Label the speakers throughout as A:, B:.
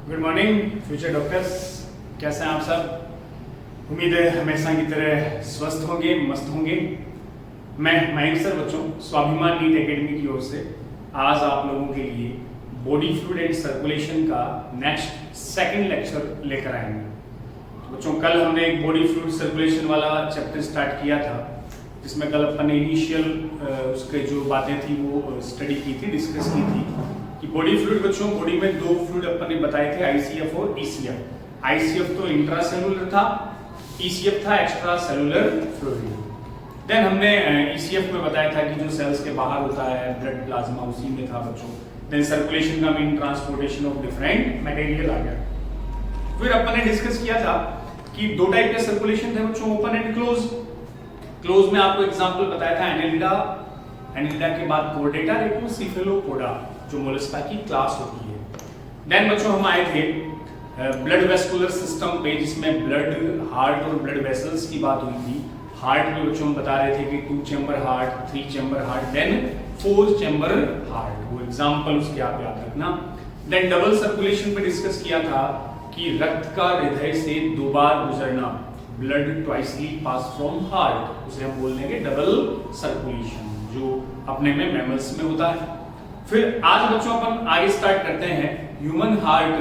A: Good morning future doctors, कैसे हैं आप सब। उम्मीद है हमेशा की तरह स्वस्थ होंगे, मस्त होंगे। मैं मयंक सर बच्चों स्वाभिमान नीट एकेडमी की ओर से आज आप लोगों के लिए बॉडी फ्लूइड एंड सर्कुलेशन का नेक्स्ट सेकंड लेक्चर लेकर आएंगे। तो बच्चों कल हमने एक बॉडी फ्लूइड सर्कुलेशन वाला चैप्टर स्टार्ट किया था, जिसमें कल अपन ने इनिशियल उसके जो बातें थी वो स्टडी की थी, डिस्कस की थी कि बॉडी फ्लूइड बच्चों बॉडी में दो फ्लूइड अपन ने बताए थे, आईसीएफ और ईसीएफ। आईसीएफ तो इंट्रासेलुलर था, ईसीएफ था एक्स्ट्रा सेलुलर फ्लूइड। देन हमने ईसीएफ में बताया था कि जो सेल्स के बाहर होता है ब्लड प्लाज्मा, उसी में था बच्चों। देन सर्कुलेशन का mean transportation of different material आ गया। फिर अपन ने डिस्कस किया था कि दो टाइप के सर्कुलेशन थे बच्चों, ओपन एंड क्लोज। क्लोज में आपको एग्जांपल बताया था एनेलिडा, एनेलिडा के बाद कोर्डेटा, रेटो सिफेलोपोडा जो मोलस्का की क्लास होती है। देन बच्चों हम आए थे ब्लड वेस्कुलर सिस्टम पे, जिसमें ब्लड, हार्ट और ब्लड वेसल्स की बात हुई थी। हार्ट में बच्चों हम बता रहे थे कि 2 chamber heart, 3 chamber heart, then 4 chamber heart, वो एग्जांपल उसके आप याद रखना। देन डबल सर्कुलेशन पे डिस्कस किया था कि रक्त का हृदय से 2 बार गुजरना, ब्लड ट्वाइसली पास फ्रॉम हार्ट, उसे हम बोल देंगे डबल सर्कुलेशन, जो अपने में मैमल्स में होता है। फिर आज बच्चों अपन आगे स्टार्ट करते हैं ह्यूमन हार्ट,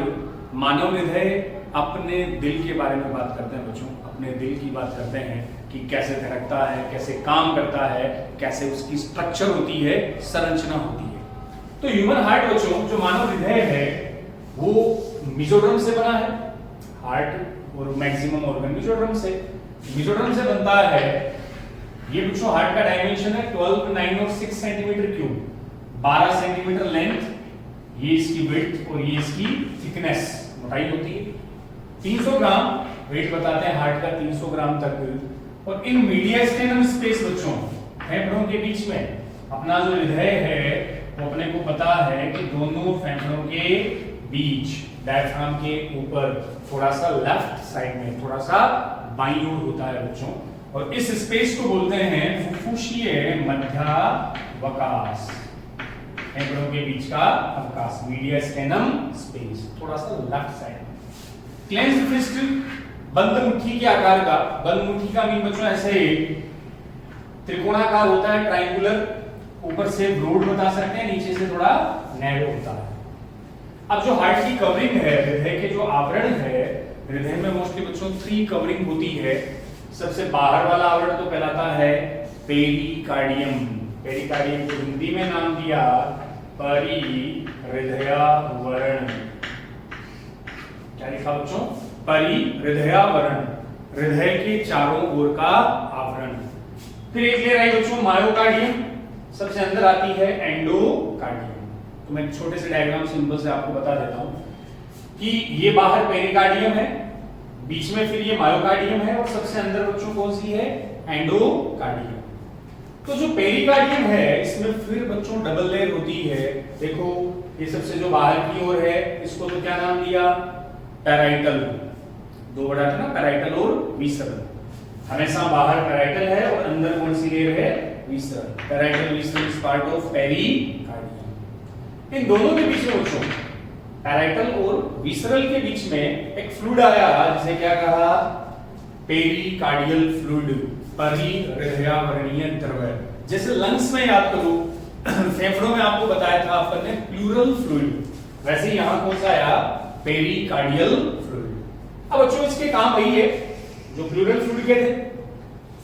A: मानव हृदय, अपने दिल के बारे में बात करते हैं बच्चों। अपने दिल की बात करते हैं कि कैसे धड़कता है, कैसे काम करता है, कैसे उसकी स्ट्रक्चर होती है, संरचना होती है। तो ह्यूमन हार्ट बच्चों, जो मानव हृदय है वो मेसोडर्म से बना है। हार्ट और मैक्सिमम ऑर्गन मेसोडर्म से बनता है। ये बच्चों हार्ट का डायमेंशन है 12, 9 और 6 सेंटीमीटर क्यूब, 12 सेंटीमीटर लेंथ, ये इसकी विड्थ और ये इसकी थिकनेस, मोटाई होती है। 300 ग्राम वेट बताते हैं हार्ट का, 300 ग्राम तक। और इन मीडियस्टेनम स्पेस बच्चों, फेफड़ों के बीच में अपना जो हृदय है वो अपने को पता है कि दोनों फेफड़ों के बीच, डायफ्राम के ऊपर थोड़ा सा लेफ्ट साइड में, थोड़ा सा बाईं ओर होता है बच्चों। और इस स्पेस को बोलते हैं फुफ्फुसीय मध्यावकाश, फेफड़ों के बीच का अवकाश, मीडियस्टेनम स्पेस, थोड़ा सा लेफ्ट साइड में। क्लेंज्ड फिस्ट, बंद मुट्ठी के आकार का, बंद मुट्ठी का मीन बच्चों ऐसे त्रिकोणाकार होता है, ट्रायंगुलर, ऊपर से ब्रॉड बता सकते हैं, नीचे से थोड़ा नैरो होता है। अब जो हार्ट की कवरिंग है, हृदय के जो आवरण है, हृदय में मोस्टली बच्चों 3 कवरिंग होती है। सबसे बाहर वाला आवरण तो कहलाता है पेरिकार्डियम। पेरिकार्डियम को हिंदी में नाम दिया परिहृदयावरण। क्या लिखा बच्चों? परिहृदयावरण, हृदय के चारों ओर का आवरण। फिर एक लेयर आई बच्चों मायोकार्डियम, सबसे अंदर आती है एंडोकार्डियम। तो मैं छोटे से डायग्राम सिंपल से आपको बता देता हूं कि ये बाहर पेरिकार्डियम है, बीच में फिर ये मायोकार्डियम है, और सबसे अंदर बच्चों कौन सी है? एंडोकार्डियम। तो जो पेरिकार्डियम है इसमें फिर बच्चों डबल लेयर होती है। देखो ये सबसे जो बाहर की ओर है, इसको तो क्या नाम दिया? पैराइटल। 2 बड़ा था ना, पैराइटल और विसरल। हमेशा बाहर पैराइटल है और अंदर कौन सी लेयर है? Visceral. Parietal visceral is part of pericardium. इन दोनों के बीच में बच्चों, पैराइटल और विसरल के बीच में एक फ्लूइड आया, जिसे क्या कहा? पेरिकार्डियल फ्लूइड, परिहृदयावरणीय द्रव्य। जैसे लंग्स में याद करो, फेफड़ों में आपको बताया था अपन ने प्लूरल फ्लूइड, वैसे ही यहां कौन सा आया? Pericardial fluid. अब बच्चों इसके काम वही है जो प्लूरल फ्लूइड के थे,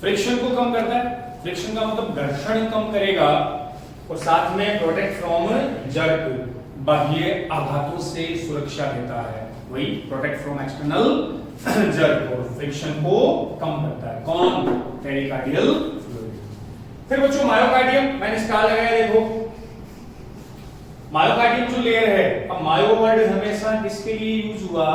A: फ्रिक्शन को कम करता है। फ्रिक्शन का मतलब घर्षण कम करेगा, और साथ में प्रोटेक्ट फ्रॉम जर्क, बाह्य आघातों से सुरक्षा देता है, वही प्रोटेक्ट फ्रॉम एक्सटर्नल जर्क, और फ्रिक्शन को कम करता है। कौन? Pericardial fluid. फिर बच्चों मायोकार्डियम, मैंने स्टार लगाया, देखो मायोकार्डियम जो लेयर है। अब मायो वर्ड हमेशा किसके लिए यूज हुआ?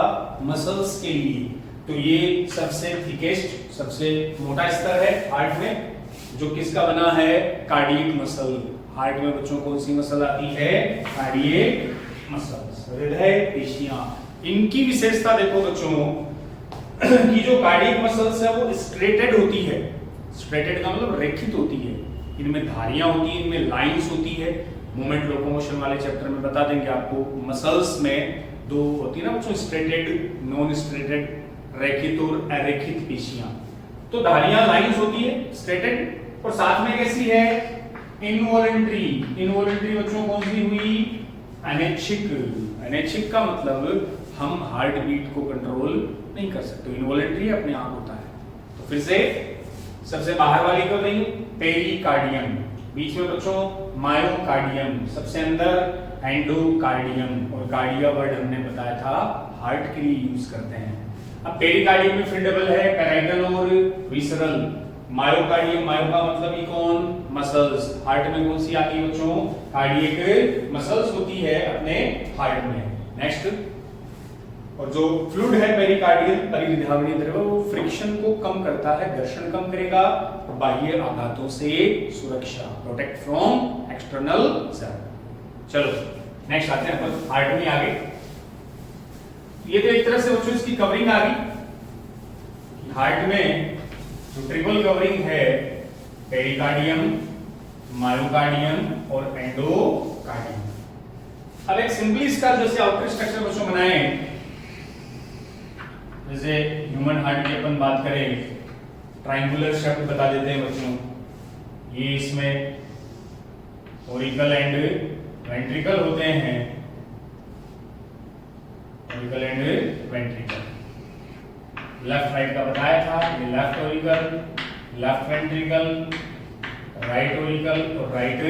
A: मसल्स के लिए। तो ये सबसे थिकेस्ट, सबसे मोटा स्तर है हार्ट में, जो किसका बना है? Cardiac muscle. हार्ट में बच्चों कौन सी मसल आती है? कार्डियक मसल्स, हृदय पेशियां। इनकी विशेषता देखो बच्चों कि जो कार्डियक मसल्स है वो स्ट्रेटेड होती है। स्ट्रेटेड का मतलब रेखित होती है, इनमें धारियां होती हैं, इनमें लाइंस होती है। मूवमेंट लोकोमोशन वाले चैप्टर में बता देंगे आपको। मसल्स में दो होती है ना बच्चों, स्ट्रेटेड, नॉन स्ट्रेटेड, रेखित और अरेखित पेशियां। तो धारियां लाइंस होती है स्ट्रेटेड, और साथ में कैसी है, इनवॉलंटरी। इनवॉलंटरी बच्चों कौन सी हुई, अनैच्छिक। अनैच्छिक का मतलब हम हार्ट बीट को कंट्रोल नहीं कर सकते, इनवॉलंटरी अपने आप होता है। तो फिर से सबसे बाहर वाली कवरिंग पेरिकार्डियम, बीच में बच्चों मायोकार्डियम, सबसे अंदर एंडोकार्डियम, और कार्डिया वर्ड हमने बताया था हार्ट के लिए यूज करते हैं। अब पेरिकार्डियम में फिर डबल है पैराइटल और विसरल। मायोकार्डियम, मायो का मतलब ही कौन, मसल्स। हार्ट में कौन सी आती है बच्चों, कार्डियक मसल्स होती है अपने हार्ट में। नेक्स्ट, और जो फ्लूइड है पेरिकार्डियल परिधावनीय द्रव, वो फ्रिक्शन को कम करता है, घर्षण कम करेगा, बाह्य आघातों से सुरक्षा, प्रोटेक्ट फ्रॉम एक्सटर्नल सर्व। चलो नेक्स्ट आते हैं अपन हार्ट में आगे। ये तो एक तरह से बच्चों इसकी कवरिंग आ गई। हार्ट में जो ट्रिपल कवरिंग है, पेरिकार्डियम, मायोकार्डियम और एंडोकार्डियम। अब एक सिंपली इसका जैसे आउटर स्ट्रक्चर बच्चों बनाए, जैसे ह्यूमन हार्ट की अपन बात करें, ट्रायंगुलर शेप बता देते हैं बच्चों। ये इसमें ओरिकल एंड वेंट्रिकल होते हैं, Oracle and ventricle. Left right का बताया था, ये left Oracle, left ventricle, right Oracle और राइट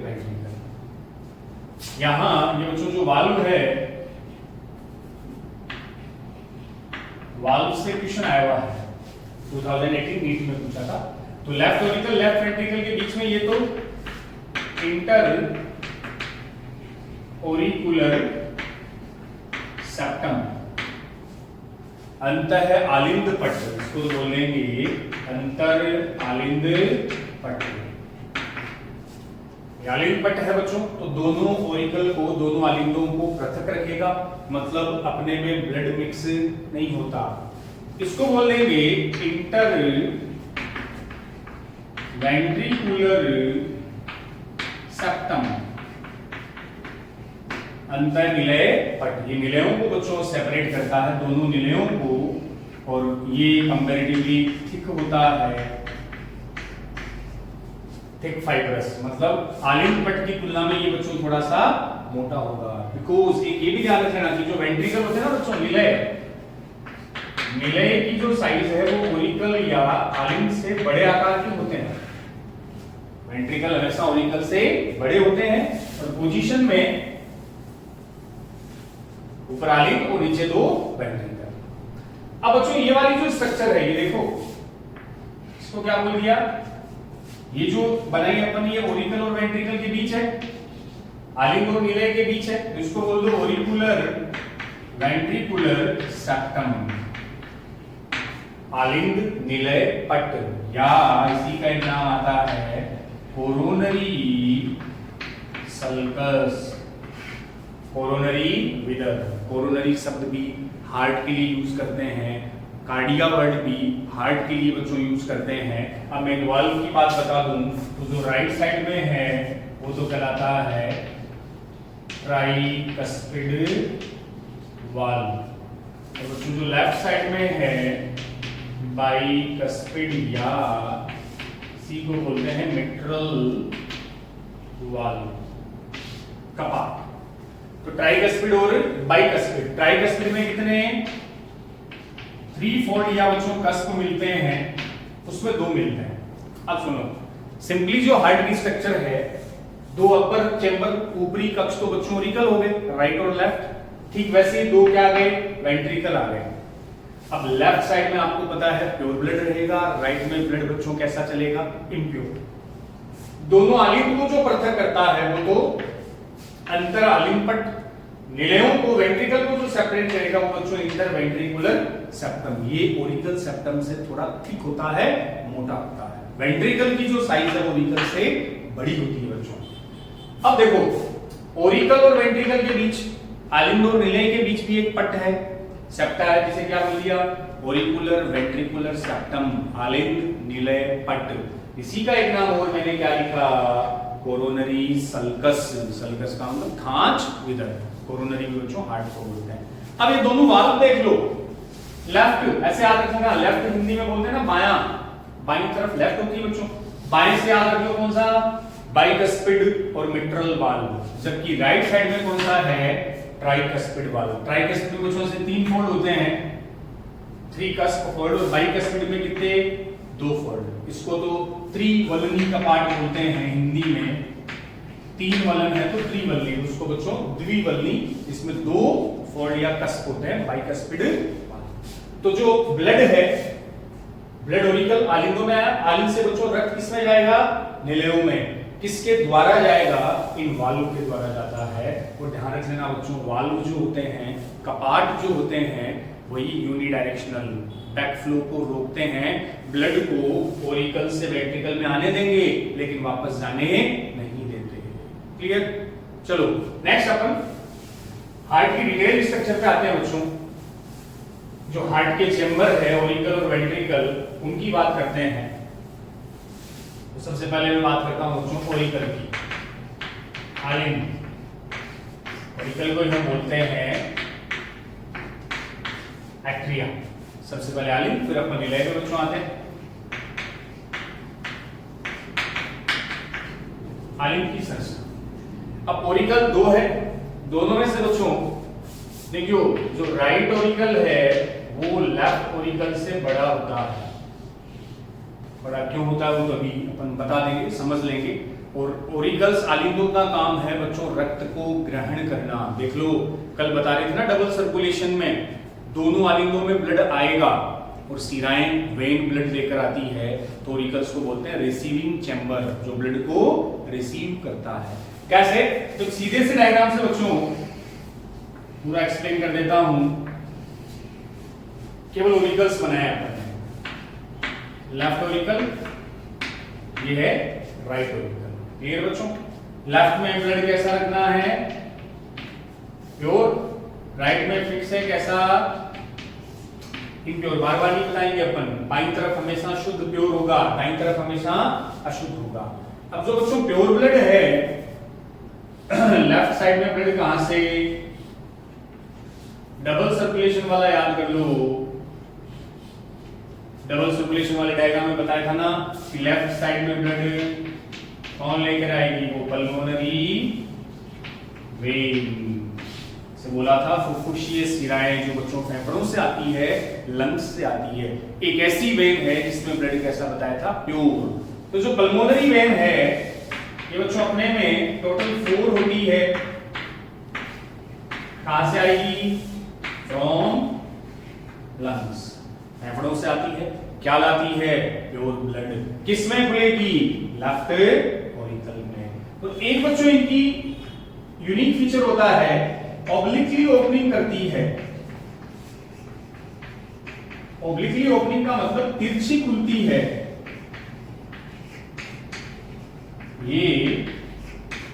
A: वेंट्रिकल। यहां ये बच्चों जो वाल्व है, वाल्व से क्वेश्चन आया हुआ है, 2018 नीट में पूछा था। तो लेफ्ट ओरिकल लेफ्ट वेंट्रिकल के बीच में ये तो इंटर ओरिकुलर सेप्टम, अंतः आलिंद पट्ट, इसको बोलेंगे अंतर आलिंद पट्ट। आलिंद पट्ट है बच्चों, तो दोनों ओरिकल को, दोनों आलिंदों को पृथक रखेगा, मतलब अपने में ब्लड मिक्स नहीं होता। इसको बोलेंगे इंटर वेंट्रिकुलर सेप्टम, अंतर निलय पट्ट। ये निलयों को बच्चों सेपरेट करता है, दोनों निलयों को, और ये कंपैरेटिवली थिक होता है, थिक फाइब्रस, मतलब आलिंद पट्ट की तुलना में ये बच्चों थोड़ा सा मोटा होगा। बिकॉज ये भी ध्यान रखना कि जो वेंट्रिकल होते हैं ना बच्चों, निलय, निलय की जो साइज है वो ओरिकल या आलिंद से बड़े आकार के होते हैं। वेंट्रिकल हमेशा ओरिकल से बड़े होते हैं, और पोजीशन में ऊपर आलिंद और नीचे दो वेंट्रिकल। अब बच्चों ये वाली जो स्ट्रक्चर है, ये देखो, इसको क्या बोल दिया, ये जो बनाई अपन, ये ओरिकल और वेंट्रिकल के बीच है, आलिंद और निलय के बीच है, तो इसको बोल दो ओरिकुलर वेंट्रिकुलर सेप्टम, आलिंद निलय पट्ट, या इसी का एक नाम आता है कोरोनरी सल्कस, कोरोनरी विदर। कोरोनरी शब्द भी हार्ट के लिए यूज करते हैं, कार्डिया वर्ड भी हार्ट के लिए बच्चों यूज करते हैं। अब मैं वाल्व की बात बता दूं, तो जो राइट साइड में है वो तो कहलाता है ट्राइकस्पिड वाल्व, और बच्चों जो लेफ्ट साइड में है बाइकस्पिड, या इसी को बोलते हैं मिट्रल वाल्व, कपाट। तो ट्राइकस्पिड और बाइकस्पिड, ट्राइकस्पिड में कितने 3-4 या बच्चों कस्प मिलते हैं, उसमें 2 मिलते हैं। अब सुनो, सिंपली जो हार्ट की स्ट्रक्चर है, 2 अपर चेंबर, ऊपरी कक्ष तो बच्चों ओरिकल हो गए, राइट और लेफ्ट, ठीक वैसे ही 2 क्या आ गए, वेंट्रिकल आ गए। अब लेफ्ट साइड में आपको पता है प्योर ब्लड रहेगा, राइट में ब्लड बच्चों कैसा चलेगा, इम्प्योर। दोनों आलिंद को जो पृथक करता है वो तो अंतर आलिंद पट्ट, निलयों को वेंट्रिकल को जो सेपरेट करेगा वो बच्चों इंटर वेंट्रिकुलर सेप्टम। ये ओरिकल सेप्टम से थोड़ा थिक होता है, मोटा होता है। वेंट्रिकल की जो साइज है ओरिकल से बड़ी होती है बच्चों। अब देखो, ओरिकल और वेंट्रिकल के बीच, आलिंद और निलय के बीच भी एक पट्ट है, सेप्टा है, जिसे क्या बोल दिया, ओरिकुलर वेंट्रिकुलर सेप्टम, आलिंद निलय पट्ट। इसी का एक नाम और मैंने क्या लिखा, कोरोनरी सल्कस। सल्कस का मतलब खांच विदर, कोरोनरी भी बच्चों हार्ट को बोलते हैं। अब ये दोनों वाल्व देख लो, लेफ्ट ऐसे याद रखना, लेफ्ट हिंदी में बोलते हैं ना बायां, बाईं तरफ लेफ्ट होती है बच्चों, बाएं से याद रखियो कौन सा, बाइकस्पिड और मिट्रल वाल्व, जबकि राइट साइड में कौन सा है, ट्राइकस्पिड वाल्व। ट्राइकस्पिड में बच्चों से 3 फोल्ड होते हैं, 3 कस्प फोल्ड, और बाइकस्पिड में कितने, 2 फोल्ड। इसको तो त्रिवलनी कपाट बोलते हैं हिंदी में, 3 वलन है तो त्रिवलनी, उसको बच्चों द्विवलनी, इसमें 2 फोल्ड या कस्प होते हैं, बाइकस्पिड। तो जो ब्लड है, ब्लड ऑरिकल आलिंदों में आया, आलिंद से बच्चों रक्त किसमें जाएगा, नीलेयों में, किसके द्वारा जाएगा, इन वाल्व के द्वारा जाता है। और ध्यान रख लेना बच्चों, वाल्व जो होते हैं, कपाट जो होते हैं, वही यूनिडायरेक्शनल बैक फ्लो को रोकते हैं, ब्लड को ऑरिकल से वेंट्रिकल में आने देंगे लेकिन वापस जाने नहीं देते। क्लियर? चलो नेक्स्ट अपन हार्ट की डिटेल स्ट्रक्चर पे आते हैं बच्चों। जो हार्ट के चेंबर है, ऑरिकल और वेंट्रिकल, उनकी बात करते हैं। तो सबसे पहले मैं बात करता हूं बच्चों ऑरिकल की, आलिंद। ऑरिकल को हम बोलते हैं एट्रिया। सबसे पहले आलिंद, फिर अपन निलय पे बच्चों आते हैं। आलिंद की संरचना, अब ऑरिकल 2 है, दोनों में से बच्चों देखियो, जो राइट ऑरिकल है वो लेफ्ट ऑरिकल से बड़ा होता है। बड़ा क्यों होता है वो तो अभी अपन बता देंगे, समझ लेंगे। और ऑरिकल्स, आलिंदों का काम है बच्चों रक्त को ग्रहण करना। देख लो, कल बता रहे थे ना डबल सर्कुलेशन में दोनों आलिंदों में ब्लड आएगा और सिराएं वेन ब्लड लेकर आती है, तो ऑरिकल्स को बोलते हैं रिसीविंग चैम्बर, जो ब्लड को रिसीव करता है। कैसे? तो सीधे से डायग्राम से बच्चों पूरा एक्सप्लेन कर देता हूं। केवल ऑरिकल्स बनाया अपन ने, लेफ्ट ऑरिकल, ये है राइट ऑरिकल। क्लियर बच्चों? लेफ्ट में ब्लड कैसा रखना है, प्योर, राइट में फिक्स है कैसा, इम्प्योर। बार बार नहीं बताएंगे अपन, बाईं तरफ हमेशा शुद्ध प्योर होगा, दाईं तरफ हमेशा अशुद्ध होगा। अब जो बच्चों प्योर ब्लड है, लेफ्ट साइड में ब्लड कहां से, डबल सर्कुलेशन वाला याद कर लो। डबल सर्कुलेशन वाले डायग्राम में बताया था ना कि लेफ्ट साइड में ब्लड कौन लेकर आएगी, वो पल्मोनरी वेन से बोला था। फुफ्फुसीय शिराएं जो बच्चों फेफड़ों से आती है, लंग्स से आती है, एक ऐसी वेन है जिसमें ब्लड कैसा बताया था, प्योर। तो जो पल्मोनरी वेन है ये बच्चों अपने में टोटल 4 होती है। कहां से आएगी, फ्रॉम लंग्स, फेफड़ों से आती है। क्या लाती है, प्योर ब्लड। किसमें खुलेगी, लेफ्ट ऑरिकल में। तो एक बच्चों इनकी यूनिक फीचर होता है, ऑब्लिकली ओपनिंग करती है। ऑब्लिकली ओपनिंग का मतलब तिरछी खुलती है। ये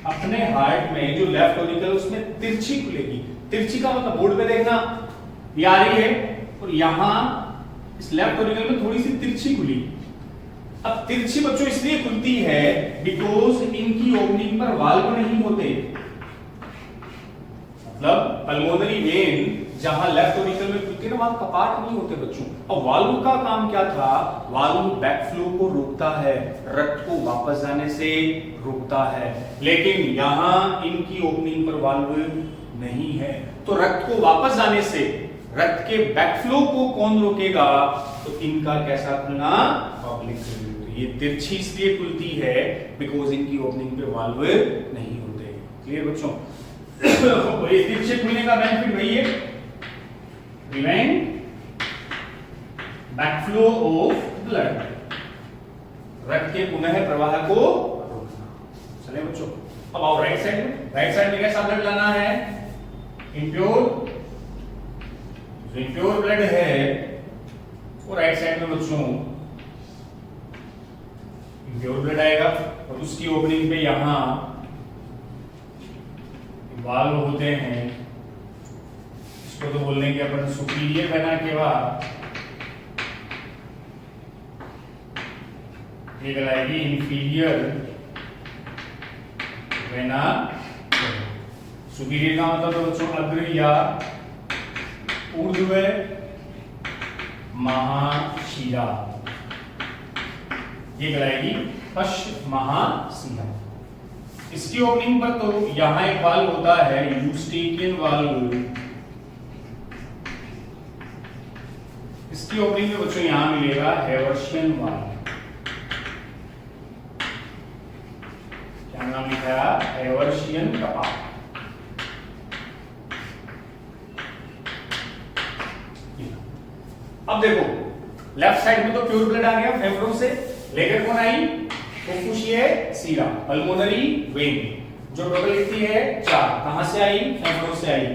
A: अपने हार्ट में जो लेफ्ट ऑरिकल उसमें तिरछी खुलेगी। तिरछी का मतलब बोर्ड पे देखना, ये आ रही है और यहां इस लेफ्ट ऑरिकल में थोड़ी सी तिरछी खुली। अब तिरछी बच्चों इसलिए खुलती है बिकॉज इनकी ओपनिंग पर वाल्व नहीं होते। मतलब पल्मोनरी वेन जहां लेफ्ट ऑरिकल में खुलती है ना, वहां कपाट नहीं होते बच्चों। और वाल्व का काम क्या था, वाल्व बैक फ्लो को रोकता है, रक्त को वापस जाने से रोकता है। लेकिन यहां इनकी ओपनिंग पर वाल्व नहीं है, तो रक्त को वापस जाने से, रक्त के बैक फ्लो को कौन रोकेगा, तो इनका कैसा खुलना, ऑब्लिक। तो ये तिरछी इसलिए खुलती है बिकॉज इनकी ओपनिंग पे वाल्व नहीं होते। क्लियर बच्चों? ये तिरछे खुलने का बेनिफिट वही है, प्रिवेंट बैकफ्लो ऑफ ब्लड, रक्त के पुनः प्रवाह को रोकना। चलिए बच्चों, अब आओ राइट साइड में। राइट साइड में कैसा ब्लड लाना है, इम्प्योर। जो इम्प्योर ब्लड है वो राइट साइड में बच्चों इम्प्योर ब्लड आएगा और उसकी ओपनिंग पे यहां वाल्व होते हैं। इसको तो बोल देंगे अपन सुपीरियर वेना केवा, ये कहलाएगी इंफीरियर वेना। सुपीरियर का मतलब तो बच्चों अग्र या ऊर्ध्व महाशिरा, ये कहलाएगी पश्च महाशिरा। इसकी ओपनिंग पर तो यहां एक वाल्व होता है यूस्टेकियन वाल्व, इसकी ओपनिंग में बच्चों यहां मिलेगा हेवर्शियन वाल्व। क्या नाम लिखा है? हेवर्शियन कपाट। अब देखो लेफ्ट साइड में तो प्योर ब्लड आ गया फेफड़ों से, लेकर कौन आई? फुफ्फुसीय सीरा, पल्मोनरी वेन, जो टोटल कितनी है? 4। कहां से आई? फेफड़ों से आई।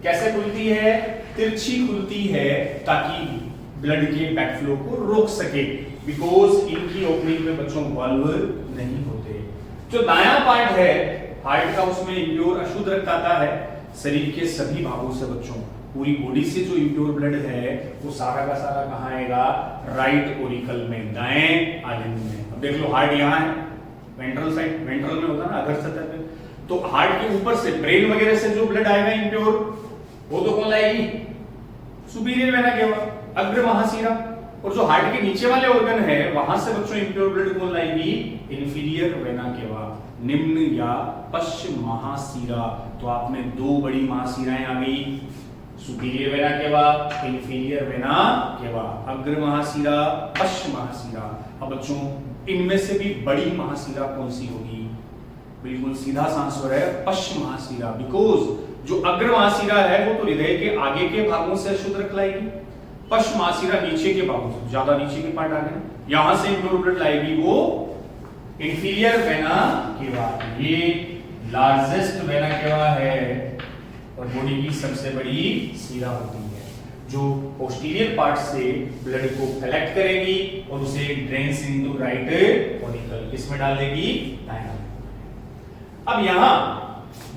A: कैसे खुलती है? तिरछी खुलती है ताकि ब्लड के बैकफ्लो को रोक सके, बिकॉज इनकी ओपनिंग में बच्चों वाल्व नहीं होते। जो दायां पार्ट है हार्ट का, उसमें इम्प्योर अशुद्ध रक्त आता है शरीर के सभी भागों से बच्चों। पूरी बॉडी से जो इम्प्योर ब्लड है वो सारा का सारा कहां आएगा? राइट ओरिकल में, दाएं आलिंद में। अब देख लो हार्ट यहां है, वेंट्रल साइड, वेंट्रल में होता है ना अधर सतह पे, तो हार्ट के ऊपर से ब्रेन वगैरह से जो ब्लड आएगा इम्प्योर, वो तो कौन लाएगी? सुपीरियर वेना केवा, अग्र महाशिरा। और जो हार्ट के नीचे वाले ऑर्गन है वहां से बच्चों इम्प्योर ब्लड कौन लाएगी? इन्फीरियर वेना केवा, निम्न या पश्चिम महाशिरा। तो आप में 2 बड़ी महाशिराएं आ गई, सुपीरियर वेना केवा, इन्फीरियर वेना केवा, अग्र महाशिरा, पश्चिम महाशिरा। अब बच्चों इनमें से भी बड़ी महाशिरा कौन सी होगी? बिल्कुल सीधा आंसर है पश्चिम महाशिरा, बिकॉज जो अग्र महाशिरा है वो तो हृदय के आगे के भागों से अशुद्ध रक्त लाएगी, पश्चिम महाशिरा नीचे के भागों से, ज्यादा नीचे के पार्ट आ गए, यहां से इम्प्योर ब्लड लाएगी वो इंफीरियर वेना केवा। ये लार्जेस्ट वेना केवा है और बॉडी की सबसे बड़ी शिरा होती है, जो पोस्टीरियर पार्ट से ब्लड को कलेक्ट करेगी और उसे ड्रेन्स इनटू राइट ओरिकल, इसमें डाल देगी दायां। अब यहां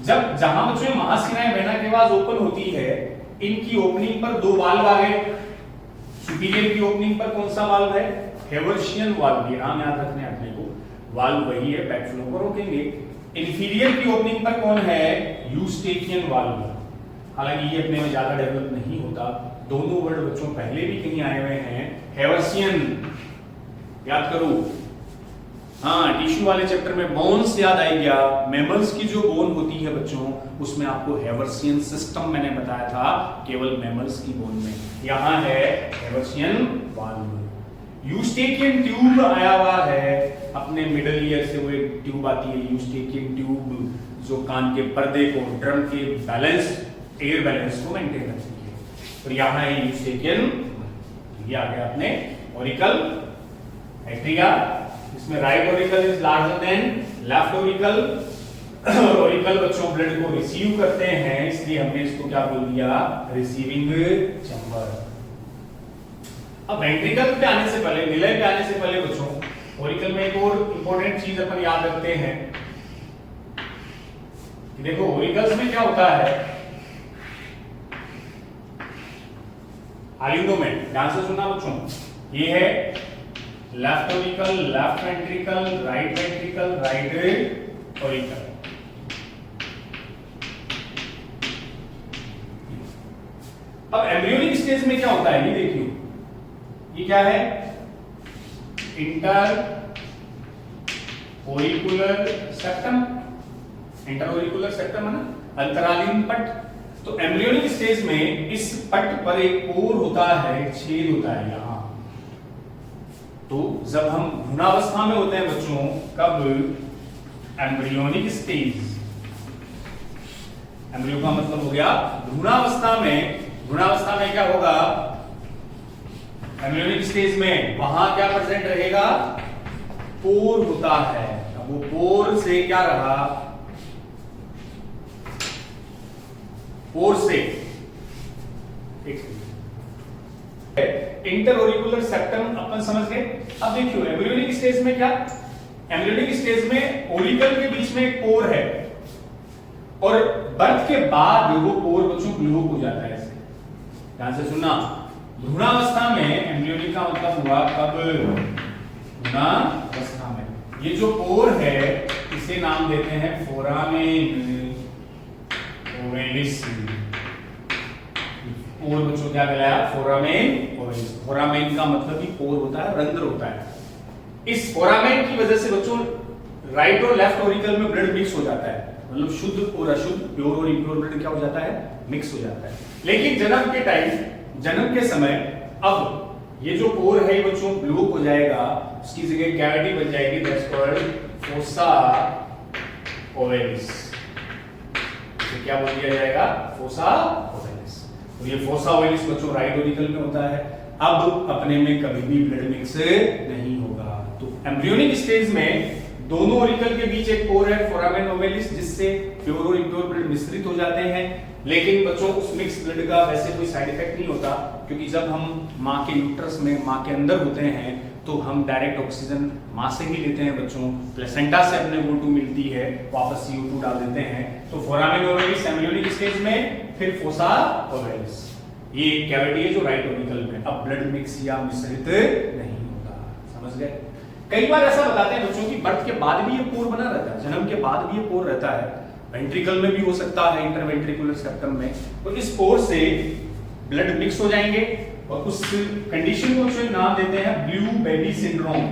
A: जब जहां बच्चों महाशिराएं वेना केवा ओपन होती है, इनकी ओपनिंग पर 2 वाल्व आ गए। सुपीरियर की ओपनिंग पर कौन सा वाल्व है? हेवर्शियन वाल्व, ये नाम याद रखने अपने को, वाल्व वही है, बैकफ्लो को रोकेंगे। इन्फीरियर की ओपनिंग पर कौन है? Eustachian valve. हालांकि ये अपने में ज्यादा डेवलप नहीं होता, दोनों वर्ड बच्चों पहले भी कहीं आए हुए हैं। हेवर्शियन याद करो, हाँ टिश्यू वाले चैप्टर में बोन्स याद आई गया। मैमल्स की जो बोन होती है बच्चों, उसमें आपको हेवर्शियन सिस्टम मैंने बताया था, केवल मैमल्स की बोन में। यहां है हेवर्शियन वाल्व। यूस्टेकियन ट्यूब आया हुआ है अपने मिडल ईयर से, वो एक ट्यूब आती है यूस्टेकियन ट्यूब, जो कान के पर्दे को, ड्रम के बैलेंस, एयर बैलेंस को मेंटेन रखती है। तो यहाँ है यूस्टेकियन, ये आ गया अपने ओरिकल एट्रिया, इसमें right Oracle is larger than left Oracle. Oracle बच्चों ब्लड को रिसीव करते हैं, इसलिए हमने इसको क्या बोल दिया? Receiving chamber. अब वेंट्रिकल पे आने से पहले, विलय पे आने से पहले बच्चों, ओरिकल में एक और इंपॉर्टेंट चीज अपन याद रखते हैं कि देखो ओरिकल्स में क्या होता है, आलिंदों में, ध्यान से सुनना बच्चों, ये है left Oracle, left ventricle, right ventricle, right Oracle. अब एम्ब्रियोनिक स्टेज में क्या होता है ये देखिए, ये क्या है? इंटर ओरिकुलर सेप्टम, इंटर ओरिकुलर सेप्टम है ना, अंतरालीन पट। तो एम्ब्रियोनिक स्टेज में इस पट पर एक पोर होता है, छेद होता है यहां। तो जब हम भ्रूणावस्था में होते हैं बच्चों, कब? एम्ब्रियोनिक स्टेज, एम्ब्रियो का मतलब हो गया भ्रूणावस्था में। भ्रूणावस्था में क्या होगा? एम्ब्रियोनिक स्टेज में वहां क्या प्रेजेंट रहेगा? पोर होता है। अब वो पोर से क्या रहा? पोर से इंटर ओरिकुलर सेप्टम अपन समझ गए। अब देखियो एम्ब्रियोनिक स्टेज में क्या? एम्ब्रियोनिक स्टेज में ओरिकल के बीच में एक पोर है और बर्थ के बाद वो पोर बच्चों ब्लॉक हो जाता है। ऐसे ध्यान से सुनना, भ्रूणावस्था में एम्ब्रियोनिक का मतलब हुआ कब? भ्रूणावस्था में। ये जो पोर है इसे नाम देते हैं फोरामेन ओवेलिस। पोर बच्चों क्या कहलाया? Foramen ovalis. फोरामेन का मतलब ही पोर होता है, रंध्र होता है। इस फोरामेन की वजह से बच्चों राइट और लेफ्ट ऑरिकल में ब्लड मिक्स हो जाता है, मतलब शुद्ध और अशुद्ध, प्योर और इम्प्योर ब्लड क्या हो जाता है? मिक्स हो जाता है। लेकिन जन्म के टाइम, जन्म के समय अब ये जो पोर है बच्चों ब्लॉक हो जाएगा, उसकी जगह कैविटी बन जाएगी, दैट्स कॉल्ड फोसा ओवेलिस। तो क्या बोल दिया जाएगा? Fossa ovalis. तो ये फोसा ओवेलिस बच्चों राइट ऑरिकल में होता है। अब अपने में कभी भी ब्लड मिक्स नहीं होगा। तो एम्ब्रियोनिक स्टेज में दोनों ऑरिकल के बीच एक पोर है, फोरामेन ओवेलिस, जिससे प्योर और इम्प्योर ब्लड मिश्रित हो जाते हैं। लेकिन बच्चों उस मिक्स ब्लड का वैसे कोई साइड इफेक्ट नहीं होता, क्योंकि जब हम माँ के यूट्रस में, माँ के अंदर होते हैं, तो हम डायरेक्ट ऑक्सीजन माँ से ही लेते हैं बच्चों। प्लेसेंटा से अपने O2 मिलती है, वापस CO2 डाल देते हैं। तो फोरामेन ओवेलिस एम्ब्रियोनिक स्टेज में, फिर फोसा ओवेलिस। ये कैविटी है जो राइट ऑरिकल में, अब ब्लड मिक्स या मिश्रित नहीं होता। समझ गए? कई बार ऐसा बताते हैं बच्चों की बर्थ के बाद भी ये पोर बना रहता है, जन्म के बाद भी ये पोर रहता है, वेंट्रिकल में भी हो सकता है, इंटरवेंट्रिकुलर सेप्टम में। तो इस पोर से ब्लड मिक्स हो जाएंगे और उस कंडीशन को जो नाम देते हैं blue baby syndrome.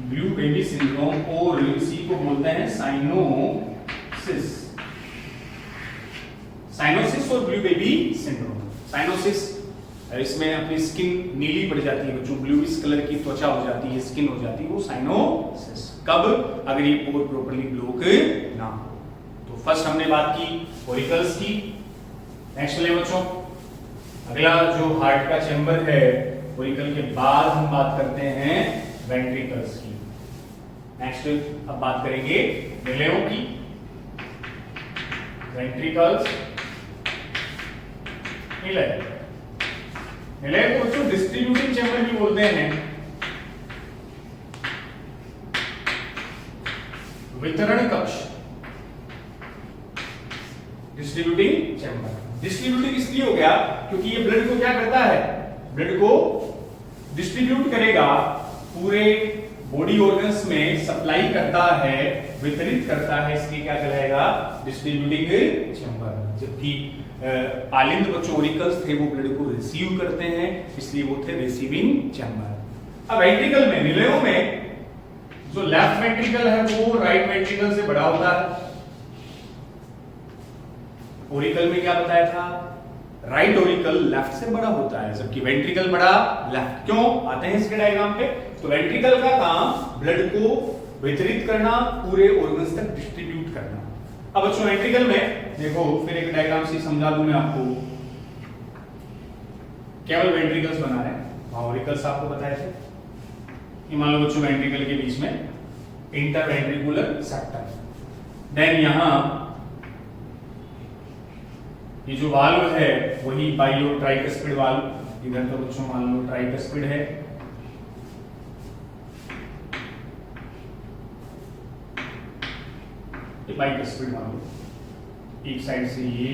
A: Blue baby syndrome, और इसी को बोलते हैं साइनोसिस। साइनोसिस और ब्लू बेबी सिंड्रोम। साइनोसिस, इसमें अपनी स्किन नीली पड़ जाती है बच्चों, ब्लूइश कलर की त्वचा हो जाती है, स्किन हो जाती है, वो साइनोसिस। कब? अगर ये पोर प्रॉपर्ली ब्लॉक ना हो। तो फर्स्ट हमने बात की ऑरिकल्स की। नेक्स्ट ले बच्चों, अगला जो हार्ट का चैम्बर है, ऑरिकल के बाद हम बात करते हैं वेंट्रिकल्स की। नेक्स्ट अब बात करेंगे निलयों की। वेंट्रिकल्स, निलय। निलय को बच्चों डिस्ट्रीब्यूटिंग चैम्बर भी बोलते हैं, वितरण कक्ष। डिस्ट्रीब्यूटिंग चैम्बर, डिस्ट्रीब्यूटिंग इसलिए हो गया क्योंकि ये ब्लड को क्या करता है? ब्लड को डिस्ट्रीब्यूट करेगा, पूरे बॉडी ऑर्गन्स में सप्लाई करता है, वितरित करता है, इसलिए क्या कहलाएगा? Distributing chamber. जबकि आलिंद बच्चों ऑरिकल्स थे, वो ब्लड को रिसीव करते हैं, इसलिए वो थे रिसीविंग चैम्बर। अब वेंट्रिकल में, निलयों में, जो लेफ्ट वेंट्रिकल है वो राइट वेंट्रिकल से बड़ा होता है। ऑरिकल में क्या बताया था? राइट ऑरिकल लेफ्ट से बड़ा होता है, जबकि वेंट्रिकल बड़ा लेफ्ट। क्यों? आते हैं इसके डायग्राम पे। तो वेंट्रिकल का काम ब्लड को वितरित करना, पूरे ऑर्गन्स तक डिस्ट्रीब्यूट करना। अब बच्चों वेंट्रिकल में देखो, फिर एक डायग्राम से समझा दूं मैं आपको। केवल वेंट्रिकल्स बना रहे हैं, ऑरिकल्स आपको बताए थे। ये मान लो बच्चों वेंट्रिकल के बीच में इंटरवेंट्रिकुलर सेप्टम। देन यहां ये जो वाल्व है वही बाइलो ट्राइकस्पिड वाल्व। इधर तो बच्चों मान लो ट्राइकस्पिड है, ये बाइकस्पिड मान लो। एक साइड से ये,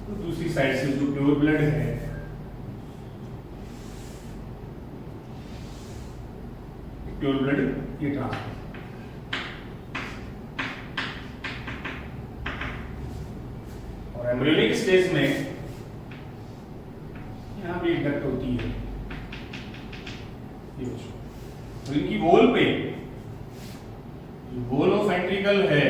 A: तो दूसरी साइड से जो प्योर ब्लड है, प्योर ब्लड ये ट्रांसफर। और एम्ब्रियोनिक स्टेज में यहां भी डक्ट होती है, ये तो इनकी वॉल पे, वॉल ऑफ वेंट्रिकल है,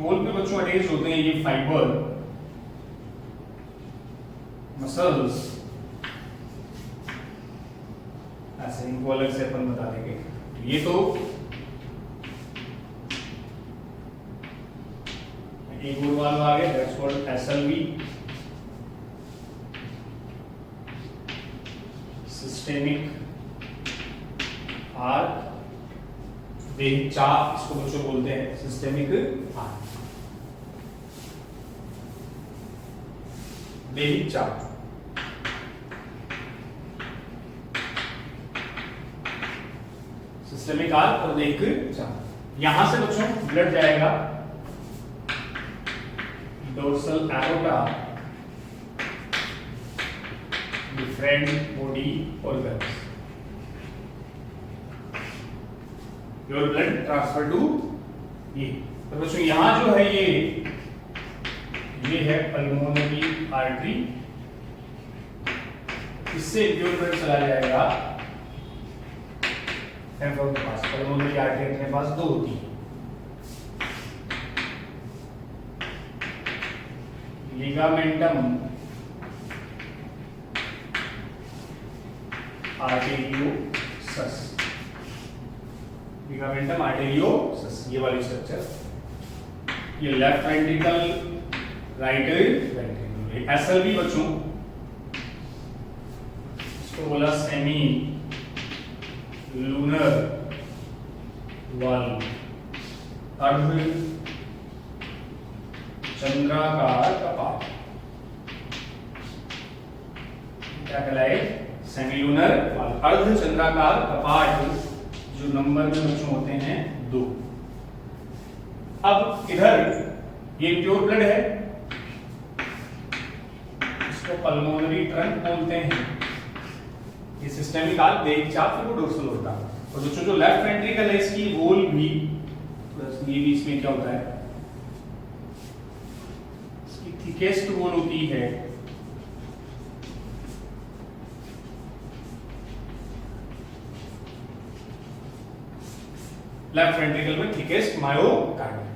A: वॉल पे बच्चों अटैच होते हैं ये फाइबर, मसल्स, ऐसे इनको अलग से अपन बता देंगे। ये तो एक और वाल्व आ गया, that's called SLV, systemic arc, देही चाप, इसको बच्चों बोलते हैं सिस्टेमिक आर्क, देही चाप। सिस्टेमिक आर्क और देही चाप। यहां से बच्चों ब्लड जाएगा dorsal aorta, different body organs. Pure blood transfer to ये। तो बच्चों यहां जो है ये है पल्मोनरी आर्टरी, इससे प्योर ब्लड चला जाएगा फेफड़ों के पास। पल्मोनरी आर्टरी अपने पास दो होती है, लिगामेंटम आर्टेरियोसस, लिगामेंटम आर्टेरियोसस ये वाली स्ट्रक्चर, ये left ventricle right ventricle. SLV बच्चों इसको बोला सेमी लूनर वाल्व, अर्ध चंद्राकार कपाट, क्या कहलाए? सेमीलूनर वाल्व, अर्ध चंद्राकार कपाट, जो नंबर में बच्चों होते हैं 2। अब इधर ये प्योर ब्लड है, इसको पल्मोनरी ट्रंक बोलते हैं। ये सिस्टेमिक आर्क एक चाप फिर डोर्सल होता है। और बच्चों जो लेफ्ट वेंट्रिकल है इसकी वॉल भी, ये भी इसमें क्या होता है, इसकी थिकेस्ट वॉल होती है लेफ्ट वेंट्रिकल में, थिकेस्ट मायोकार्डियम।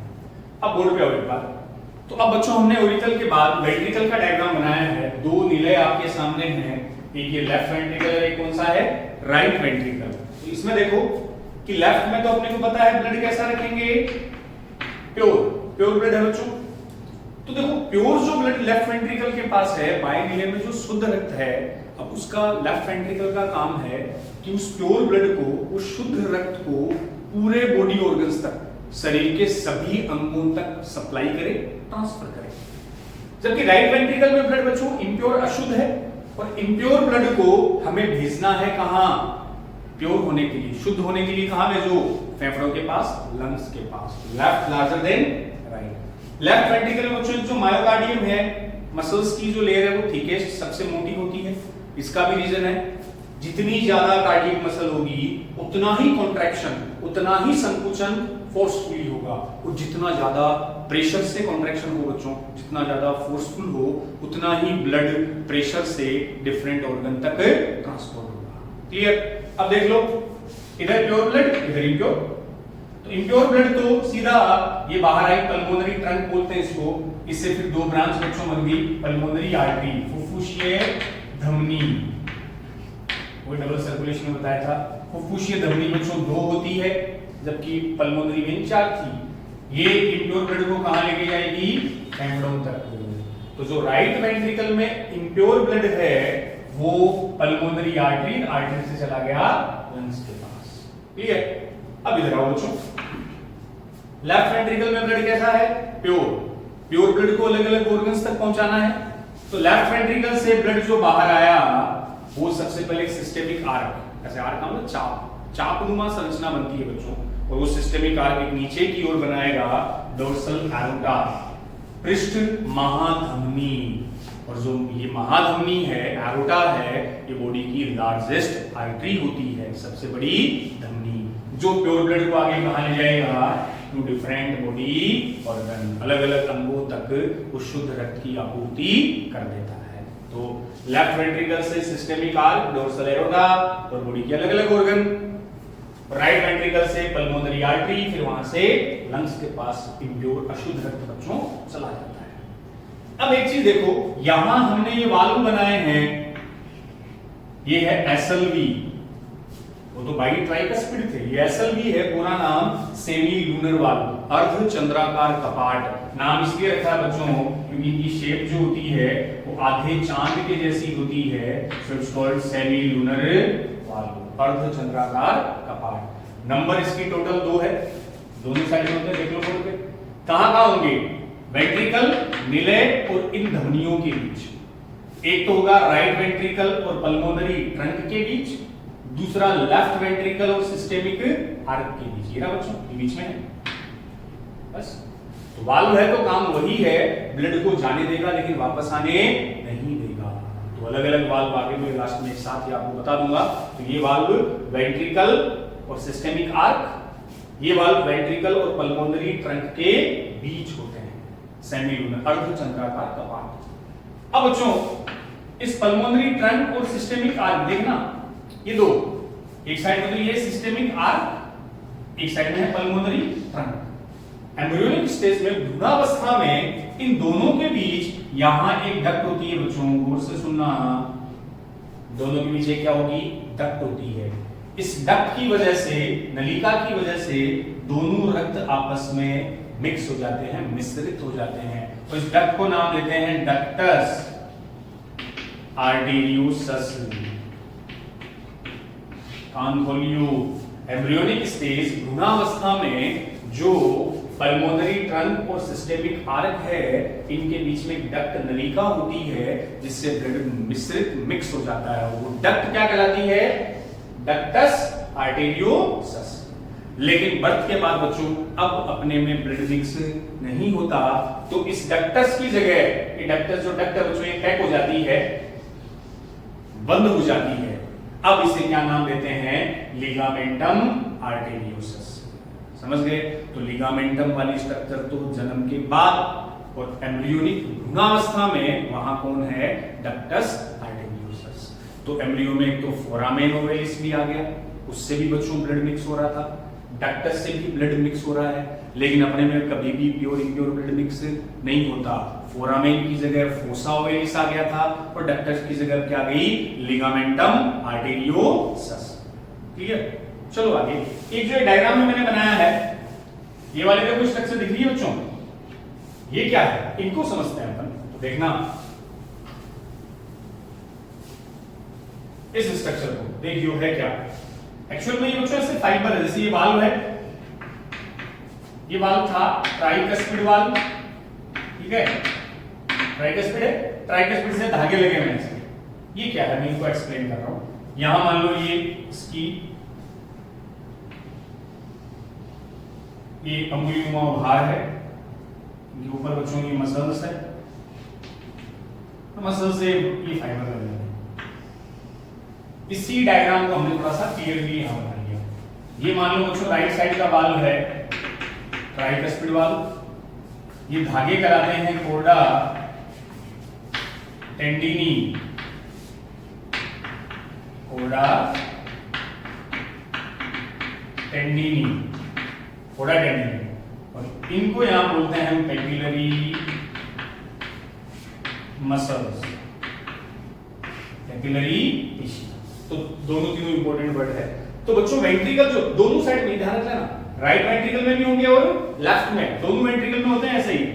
A: अब बोर्ड पे आओ एक बार। तो अब बच्चों हमने ओरिकल के बाद वेंट्रिकल का डायग्राम बनाया है। दो नीले आपके सामने हैं, एक ये लेफ्ट वेंट्रिकल है, एक कौन सा है? Right ventricle. तो इसमें देखो कि लेफ्ट में तो अपने को पता है ब्लड कैसा रखेंगे, प्योर ब्लड है बच्चों। तो देखो प्योर जो ब्लड लेफ्ट वेंट्रिकल के पास है, बाएं नीले में जो शुद्ध रक्त है, अब उसका लेफ्ट वेंट्रिकल का काम है कि उस प्योर ब्लड को, उस शुद्ध रक्त को पूरे बॉडी ऑर्गन्स तक, शरीर के सभी अंगों तक सप्लाई करे, ट्रांसफर करे। जबकि राइट वेंट्रिकल में ब्लड बच्चों इम्प्योर, अशुद्ध है, और इम्प्योर ब्लड को हमें भेजना है कहां? प्योर होने के लिए, शुद्ध होने के लिए कहां भेजो? फेफड़ों के पास, लंग्स के पास। Left larger than right. Left ventricle में बच्चों जो मायोकार्डियम है, मसल्स की जो लेयर है वो थिकेस्ट, सबसे मोटी होती है। इसका भी रीजन है, जितनी ज्यादा कार्डियक मसल होगी उतना ही कॉन्ट्रैक्शन, उतना ही संकुचन फोर्सफुली होगा। और जितना ज्यादा प्रेशर से कॉन्ट्रैक्शन हो बच्चों, जितना ज्यादा फोर्सफुल हो, उतना ही ब्लड प्रेशर से डिफरेंट ऑर्गन तक ट्रांसपोर्ट होगा। क्लियर? अब देख लो, इधर प्योर ब्लड, इधर इम्प्योर। तो इम्प्योर ब्लड तो सीधा ये बाहर आई, पल्मोनरी ट्रंक बोलते हैं इसको। इससे फिर दो ब्रांच बच्चों बन गई, पल्मोनरी आर्टरी, फुफ्फुसीय धमनी, वो डबल सर्कुलेशन में बताया था। फुफ्फुसीय धमनी बच्चों 2 होती है, जबकि पल्मोनरी वेन 4 थी। ये इम्प्योर ब्लड को कहां लेके जाएगी? फेफड़ों तक। तो जो राइट वेंट्रिकल में इम्प्योर ब्लड है वो पल्मोनरी आर्टरी, आर्टरी से चला गया लंग्स के पास। क्लियर? अब इधर आओ बच्चों, लेफ्ट वेंट्रिकल में ब्लड कैसा है? प्योर ब्लड को अलग अलग ऑर्गन्स तक पहुंचाना है। तो लेफ्ट वेंट्रिकल से ब्लड जो बाहर आया वो सबसे पहले सिस्टेमिक आर्क, ऐसे आर्क का मतलब चापनुमा संरचना बनती है बच्चों, और वो सिस्टेमिक आर्क एक नीचे की ओर बनाएगा डोर्सल एरोटा, पृष्ठ महाधमनी। और जो ये महाधमनी है, एरोटा है, ये बॉडी की लार्जेस्ट आर्टरी होती है, सबसे बड़ी धमनी, जो प्योर ब्लड को आगे कहां ले जाएगा? टू डिफरेंट बॉडी ऑर्गन, अलग अलग अंगों तक उस शुद्ध रक्त की आपूर्ति कर देता है। तो लेफ्ट वेंट्रिकल से सिस्टेमिक आर्क, डोर्सल एरोटा और बॉडी के अलग अलग ऑर्गन, राइट वेंट्रिकल से पल्मोनरी आर्टरी, फिर वहां से लंग्स के पास इम्प्योर अशुद्ध रक्त बच्चों चला जाता है। अब एक चीज देखो, यहां हमने ये वाल्व बनाए हैं, ये है एसएलवी, वो तो बाई ट्राइकस्पिड थे, ये एसएलवी है, पूरा नाम सेमी लूनर वाल्व, अर्ध चंद्राकार कपाट। नाम इसलिए रखा है बच्चों क्योंकि इनकी शेप जो होती है वो आधे चांद के जैसी होती है, so it's called semi lunar valve, अर्ध चंद्राकार कपाट। नंबर इसकी टोटल 2 है, दोनों साइड में होते हैं, देख लो बोर्ड पे। कहां होंगे? वेंट्रिकल, निलय और इन धमनियों के बीच। एक तो होगा राइट वेंट्रिकल और पल्मोनरी ट्रंक के बीच, दूसरा लेफ्ट वेंट्रिकल और सिस्टेमिक आर्क के बीच। ये ना बच्चों, ये बीच में है बस। तो वाल्व है तो काम वही है, ब्लड को जाने देगा लेकिन वापस आने नहीं देगा। तो अलग अलग वाल्व आगे मैं लास्ट में एक साथ ही आपको बता दूंगा। तो ये वाल्व वेंट्रिकल और सिस्टेमिक आर्क, ये वाल्व वेंट्रिकल और पल्मोनरी ट्रंक के बीच होते हैं, सेमीलूनर अर्धचंद्राकार कपाट। अब बच्चों इस पल्मोनरी ट्रंक और सिस्टेमिक आर्क देखना, ये दो, एक साइड में तो ये सिस्टेमिक आर्क, एक साइड में है पल्मोनरी ट्रंक। एम्ब्रियोनिक स्टेज में भ्रूणावस्था में इन दोनों के बीच यहां एक डक्ट होती है बच्चों, गौर से सुनना, दोनों के बीच क्या होगी, डक्ट होती है। इस डक्ट की वजह से, नलिका की वजह से दोनों रक्त आपस में मिक्स हो जाते हैं, मिश्रित हो जाते हैं। तो इस डक्ट को नाम देते हैं डक्टस आर्टेरियोसस। कान खोलियो। एम्ब्रियोनिक स्टेज भ्रूणावस्था में जो पल्मोनरी ट्रंक और सिस्टेमिक आर्क है, इनके बीच में डक्ट नलिका होती है जिससे ब्लड मिश्रित मिक्स हो जाता है। वो डक्ट क्या कहलाती है, डक्टस आर्टेरियोसस। लेकिन बर्थ के बाद बच्चों अब अपने में ब्लड मिक्स नहीं होता, तो इस डक्टस की जगह, ये डक्टस जो डक्ट है बच्चों, ये पैक हो जाती है, बंद हो जाती है। अब इसे क्या नाम देते हैं, लिगामेंटम आर्टेरियोसस। समझ गए? तो लिगामेंटम वाली स्ट्रक्चर तो जन्म के बाद, और एम्ब्रियोनिक भ्रूणावस्था में वहां कौन है, डक्टस आर्टेरियोसस। तो एम्ब्रियो में एक तो फोरामेन ओवैलिस भी आ गया, उससे भी बच्चों ब्लड मिक्स हो रहा था, डक्टस से भी ब्लड मिक्स हो रहा है, लेकिन अपने में कभी भी प्योर इम्प्योर ब्लड मिक्स नहीं होता। फोरामेन की जगह फोसा ओवैलिस आ गया था, और डक्टस की जगह क्या गई, लिगामेंटम आर्टेरियोसस। क्लियर? चलो आगे। एक जो डायग्राम में मैंने बनाया है, ये वाले देखो स्ट्रक्चर दिख रही है बच्चों, ये क्या है, इनको समझते हैं अपन। तो देखना इस स्ट्रक्चर को, देखियो है क्या। एक्चुअल में ये बच्चों ऐसे फाइबर है, जैसे ये वाल्व है, ये वाल्व था ट्राइकस्पिड वाल्व, ठीक है, ट्राइकस्पिड है, ट्राइकस्पिड से धागे लगे हुए हैं। ये क्या है, मैं इनको एक्सप्लेन कर रहा हूं। यहां मान लो ये इसकी ये अंगुलीनुमा भार है, ये ऊपर बच्चों ये मसल्स है, मसल से ये फाइबर लगे हैं। इसी डायग्राम को हमने थोड़ा सा क्लियरली यहां बना लिया। ये मान लो बच्चों राइट साइड का वाल्व है, ट्राइकस्पिड वाल्व, ये धागे कराते हैं कोर्डा टेंडिनी, कोर्डा टेंडिनी, कोर्डा टेंडिनी, और इनको यहां बोलते हैं हम पेपिलरी मसल्स, कैपिलरी टिश्यू। तो दोनों तीनों इंपॉर्टेंट वर्ड है। तो बच्चों वेंट्रिकल जो दोनों साइड में ध्यान रखना, राइट वेंट्रिकल में भी होंगे और लेफ्ट में, दोनों वेंट्रिकल में होते हैं ऐसे ही।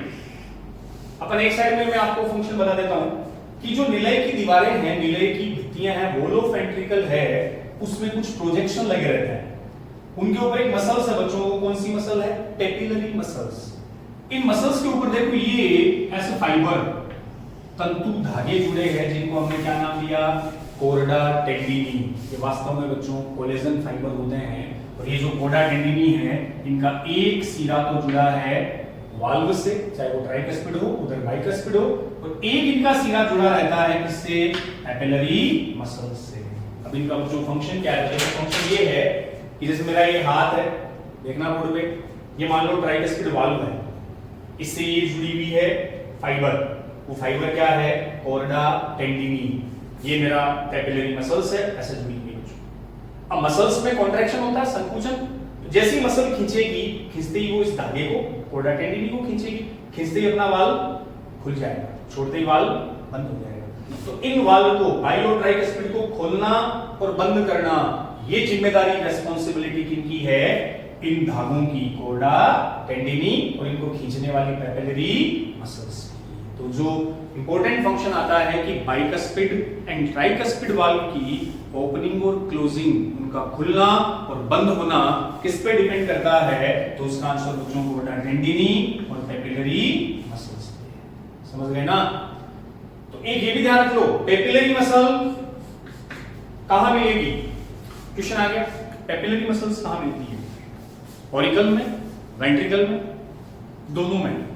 A: अपन एक साइड में मैं आपको फंक्शन बता देता हूं कि जो निलय की दीवारें हैं, निलय की भित्तियां हैं, वॉल ऑफ वेंट्रिकल है, उसमें कुछ प्रोजेक्शन लगे रहते हैं। उनके ऊपर एक मसल्स है बच्चों, कौन सी मसल है, पेपिलरी मसल्स। इन मसल्स के ऊपर देखो ये ऐसे फाइबर तंतु धागे जुड़े हैं, जिनको हमने क्या नाम दिया, कोर्डा टेंडिनी। ये वास्तव में बच्चों कोलेजन फाइबर होते हैं, और ये जो कोर्डा टेंडिनी है, इनका एक सिरा तो जुड़ा है वाल्व से, चाहे वो ट्राइकस्पिड हो, उधर बाइकस्पिड हो, और एक इनका सिरा जुड़ा रहता है किससे, पेपिलरी मसल्स से। अब इनका जो फंक्शन क्या है, फंक्शन ये है कि जैसे मेरा ये हाथ है, देखना बोर्ड पे, ये मान लो ट्राइकस्पिड वाल्व है, इससे ये जुड़ी हुई है फाइबर, वो फाइबर क्या है, कोर्डा टेंडिनी। ये मेरा कैपिलरी मसल्स है, ऐसे जुड़ी हुई है। अब मसल्स में कॉन्ट्रैक्शन होता है, संकुचन। जैसे ही मसल खींचेगी, खींचते ही वो इस धागे को, कोर्डा टेंडिनी को खींचेगी, खींचते ही अपना वाल्व खुल जाएगा, छोड़ते ही वाल्व बंद हो जाएगा। तो इन वाल्व को, बाइलो ट्राइकस्पिड को खोलना और बंद करना, ये जिम्मेदारी, रेस्पॉन्सिबिलिटी किनकी है, इन धागों की, कोर्डा टेंडिनी, और इनको खींचने वाली पेपिलरी मसल्स। तो जो इंपॉर्टेंट फंक्शन आता है कि बाइकस्पिड एंड ट्राइकस्पिड वाल्व की ओपनिंग और क्लोजिंग, उनका खुलना और बंद होना किस पे डिपेंड करता है, तो उसका आंसर बच्चों कोर्डा टेंडिनी और पेपिलरी मसल्स। समझ गए ना? तो एक ये भी ध्यान रख लो, पेपिलरी मसल कहां मिलेगी, क्वेश्चन आ गया, पेपिलरी मसल्स कहां मिलती है, ऑरिकल में, वेंट्रिकल में, दोनों में?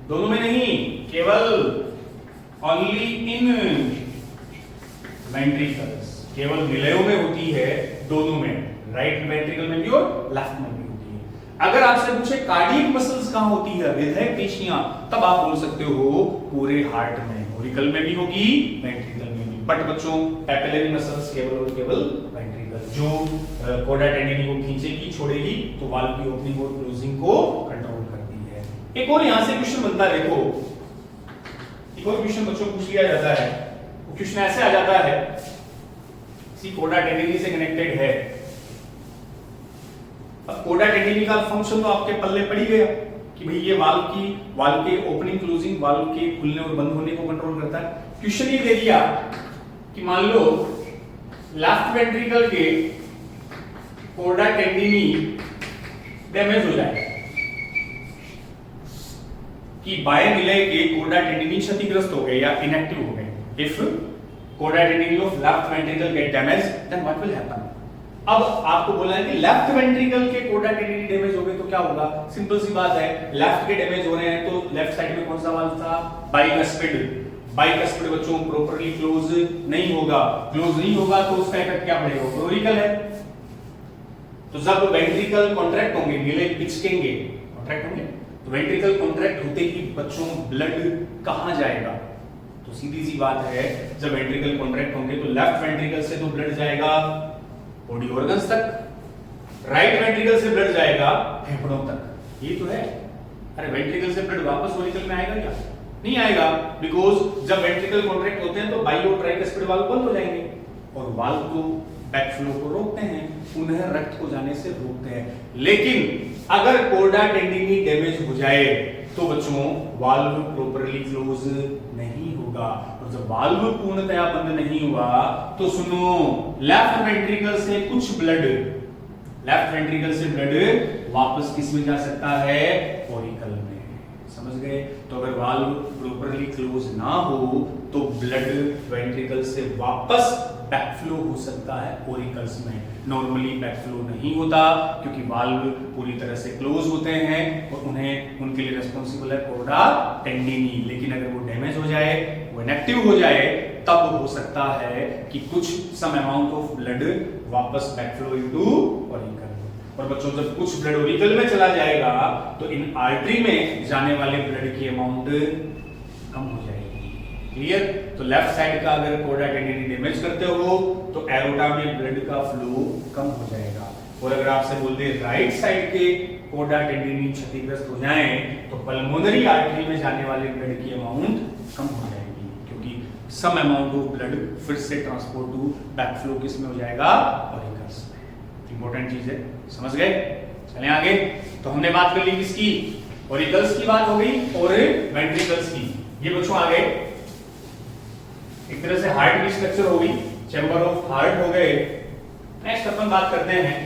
A: दोनों में नहीं, केवल ओनली इन वेंट्रिकल्स, केवल निलयों में होती है, दोनों में, राइट वेंट्रिकल में भी और लेफ्ट में भी होती है। अगर आपसे पूछे कार्डियक मसल्स कहां होती है, हृदय पेशियां, तब आप बोल सकते हो पूरे हार्ट में, ऑरिकल में भी होगी, वेंट्रिकल में भी। बट बच्चों पैपिलरी मसल्स केवल और केवल वेंट्रिकल, जो कोडा टेंडिनी को खींचेगी छोड़ेगी तो वाल्व की ओपनिंग और क्लोजिंग को कंट्रोल करती है। एक और यहां से क्वेश्चन बनता है, देखो एक और क्वेश्चन बच्चों पूछ लिया जाता है, वो क्वेश्चन ऐसे आ जाता है, सी कोडा टेंडिनी से कनेक्टेड है। अब कोडा टेंडिनी का फंक्शन तो आपके पल्ले पड़ ही गया कि भाई ये वाल्व के ओपनिंग क्लोजिंग, वाल्व के खुलने और बंद होने को कंट्रोल करता है। क्वेश्चन ये दे दिया कि मान लो लेफ्ट वेंट्रिकल के कोडा टेंडिनी डैमेज हो जाए, कि बाएं विलय के कोडा टेंडिनी क्षतिग्रस्त हो गए या इनएक्टिव हो गए। इफ कोडा tendineae of left ventricle get damage then what will happen. अब आपको बोला है कि लेफ्ट वेंट्रिकल के कोडा टेंडिनी डैमेज हो गए तो क्या होगा, सिंपल सी बात है, लेफ्ट के डैमेज हो रहे हैं तो लेफ्ट साइड में कौन सा वाल्व था, बाइकस्पिड बच्चों प्रॉपर्ली क्लोज नहीं होगा, क्लोज नहीं होगा तो उसका इफेक्ट क्या पड़ेगा, ऑरिकल है। तो जब वेंट्रिकल कॉन्ट्रैक्ट होंगे, नीले पिचकेंगे, कॉन्ट्रैक्ट होंगे, तो वेंट्रिकल कॉन्ट्रैक्ट होते ही बच्चों ब्लड कहां जाएगा, तो सीधी सी बात है, जब वेंट्रिकल कॉन्ट्रैक्ट होंगे तो लेफ्ट वेंट्रिकल से तो ब्लड जाएगा बॉडी ऑर्गन्स तक, राइट वेंट्रिकल से ब्लड जाएगा फेफड़ों तक। ये तो है। अरे वेंट्रिकल से ब्लड वापस ऑरिकल में आएगा क्या, नहीं आएगा, बिकॉज जब वेंट्रिकल कॉन्ट्रैक्ट होते हैं तो बाई और ट्राइकस्पिड वाल्व बंद हो जाएंगे और वाल्व को बैक फ्लो को रोकते हैं, उन्हें रक्त को जाने से रोकते हैं। लेकिन अगर कोडा टेंडिनी डैमेज हो जाए तो बच्चों वाल्व प्रॉपर्ली क्लोज नहीं होगा, और जब वाल्व पूर्णतया बंद नहीं हुआ तो सुनो, लेफ्ट वेंट्रिकल से कुछ ब्लड, लेफ्ट वेंट्रिकल से ब्लड वापस किस में जा सकता है, ऑरिकल में। समझ गए। तो अगर वाल्व प्रॉपर्ली क्लोज ना हो तो ब्लड वेंट्रिकल से वापस बैकफ्लो हो सकता है ओरिकल्स में। नॉर्मली बैकफ्लो नहीं होता क्योंकि वाल्व पूरी तरह से क्लोज होते हैं और उनके लिए रिस्पांसिबल है कोडा टेंडिनी। लेकिन अगर वो डैमेज हो जाए, वो इनएक्टिव हो जाए, तब हो सकता है कि कुछ सम अमाउंट ऑफ ब्लड वापस बैकफ्लो इनटू ओरिकल। और बच्चों जब कुछ ब्लड ओरिकल में चला जाएगा तो इन आर्टरी में जाने वाले ब्लड की अमाउंट कम हो जाएगी। क्लियर। तो लेफ्ट साइड का अगर कोडा टेंडिनी डैमेज करते हो तो एरोटा में ब्लड का फ्लो कम हो जाएगा। और अगर आपसे बोल दे राइट साइड के कोडा टेंडिनी क्षतिग्रस्त हो जाए तो पल्मोनरी आर्टरी में जाने वाले ब्लड की अमाउंट कम हो जाएगी, क्योंकि सम अमाउंट ऑफ ब्लड फिर से ट्रांसपोर्ट टू बैकफ्लो किस में हो जाएगा, ऑरिकल्स में। इंपॉर्टेंट चीज है, समझ गए। चलें आगे। तो हमने बात कर ली किसकी, ऑरिकल्स की बात हो गई और वेंट्रिकल्स की। ये बच्चों आ गए एक तरह से हार्ट की स्ट्रक्चर हो गई, चैम्बर ऑफ हार्ट हो गए। नेक्स्ट अपन बात करते हैं,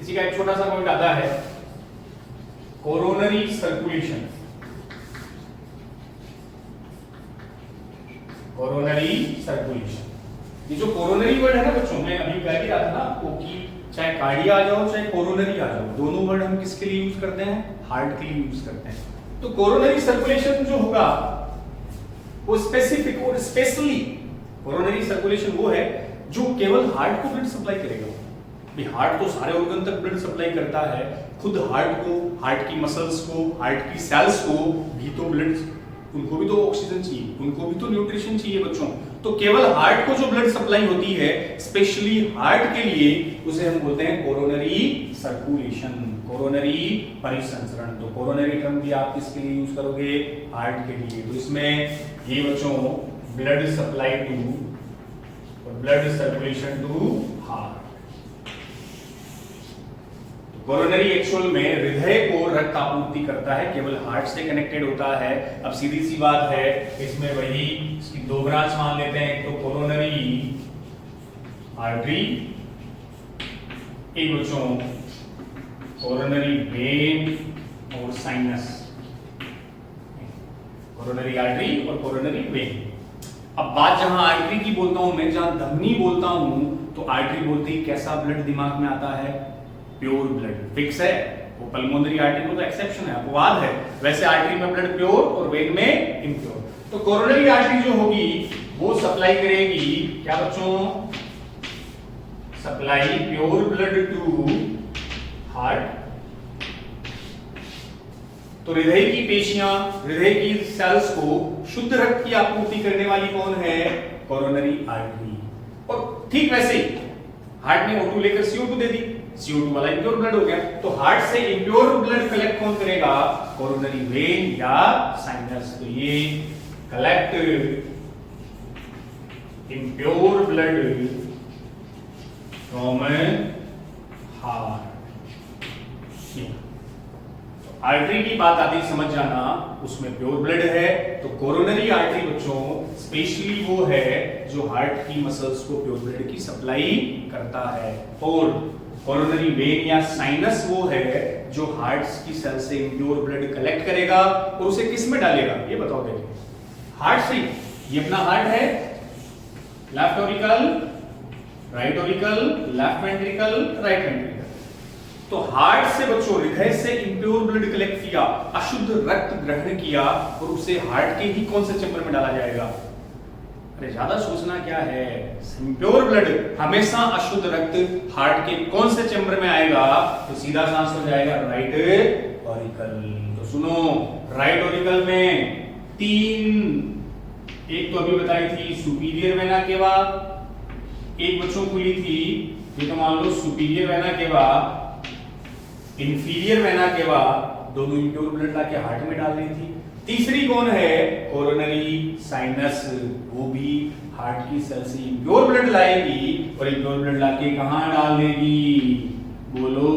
A: इसी का एक छोटा सा पॉइंट आता है कोरोनरी सर्कुलेशन। कोरोनरी सर्कुलेशन, ये जो कोरोनरी वर्ड है ना बच्चों, मैं अभी कह ही रहा था ना आपको कि चाहे कार्डिया आ जाओ चाहे कोरोनरी आ जाओ, दोनों वर्ड हम किसके लिए यूज करते हैं, हार्ट के लिए यूज करते हैं। तो कोरोनरी सर्कुलेशन जो होगा वो स्पेसिफिक और स्पेशली कोरोनरी सर्कुलेशन वो है जो केवल हार्ट को ब्लड सप्लाई करेगा। भी हार्ट तो सारे ऑर्गन तक ब्लड सप्लाई करता है, खुद हार्ट को, हार्ट की मसल्स को, हार्ट की सेल्स को भी तो ब्लड, उनको भी तो ऑक्सीजन चाहिए, उनको भी तो न्यूट्रिशन चाहिए बच्चों। तो केवल हार्ट को जो ब्लड सप्लाई होती है स्पेशली हार्ट के लिए, उसे हम बोलते हैं कोरोनरी सर्कुलेशन, कोरोनरी परिसंचरण। तो कोरोनरी टर्म भी आप किसके लिए यूज करोगे, हार्ट के लिए। तो इसमें ये बच्चों ब्लड सप्लाई टू और blood circulation to heart. Coronary actual में हृदय को रक्त आपूर्ति करता है, केवल हार्ट से कनेक्टेड होता है। अब सीधी सी बात है, इसमें वही इसकी दो ब्रांच मान लेते हैं, एक तो कोरोनरी आर्टरी, एक बच्चों कोरोनरी वेन और साइनस। कोरोनरी आर्टरी और कोरोनरी वेन। अब बात जहां आर्टरी की बोलता हूं मैं, जहां धमनी बोलता हूं, तो आर्टरी बोलते ही कैसा ब्लड दिमाग में आता है, प्योर ब्लड। फिक्स है, वो पल्मोनरी आर्टरी को तो एक्सेप्शन है, अपवाद है। वैसे आर्टरी में ब्लड प्योर और वेन में इम्प्योर। तो कोरोनरी आर्टरी जो होगी वो सप्लाई करेगी क्या बच्चों, supply pure blood to heart. तो हृदय की पेशियां, हृदय की सेल्स को शुद्ध रक्त की आपूर्ति करने वाली कौन है? Coronary artery. और ठीक वैसे ही हार्ट ने O2 लेकर CO2 दे दी, CO2 वाला इम्प्योर ब्लड हो गया। तो हार्ट से इम्प्योर ब्लड कलेक्ट कौन करेगा? कोरोनरी वेन या साइनस। तो ये collect impure blood from heart. Artery की बात आती समझ जाना, उसमें प्योर ब्लड है। तो कोरोनरी आर्टरी बच्चों स्पेशली वो है जो हार्ट की मसल्स को प्योर ब्लड की सप्लाई करता है, और कोरोनरी वेन या साइनस वो है जो हार्ट की सेल से इम्प्योर ब्लड कलेक्ट करेगा और उसे किस में डालेगा? ये बताओ देखिए। हार्ट से, ये अपना हार्ट है, left auricle, right auricle, left ventricle, right ventricle. तो हार्ट से बच्चों, हृदय से इम्प्योर ब्लड कलेक्ट किया, अशुद्ध रक्त ग्रहण किया और उसे हार्ट के ही कौन से चैम्बर में डाला जाएगा? अरे ज्यादा सोचना क्या है, इम्प्योर ब्लड हमेशा अशुद्ध रक्त हार्ट के कौन से चैम्बर में आएगा? तो सीधा सांस हो जाएगा राइट ऑरिकल। तो सुनो, राइट ऑरिकल में तीन, एक तो अभी बताई थी सुपीरियर वेना केवा, एक बच्चों खुली थी ये तो मान लो superior vena cava, inferior vena cava, दोनों इम्प्योर ब्लड लाके हार्ट में डाल रही थी। तीसरी कौन है? कोरोनरी साइनस, वो भी हार्ट की सेल से इम्प्योर ब्लड लाएगी और इम्प्योर ब्लड लाके कहां डाल देगी? बोलो,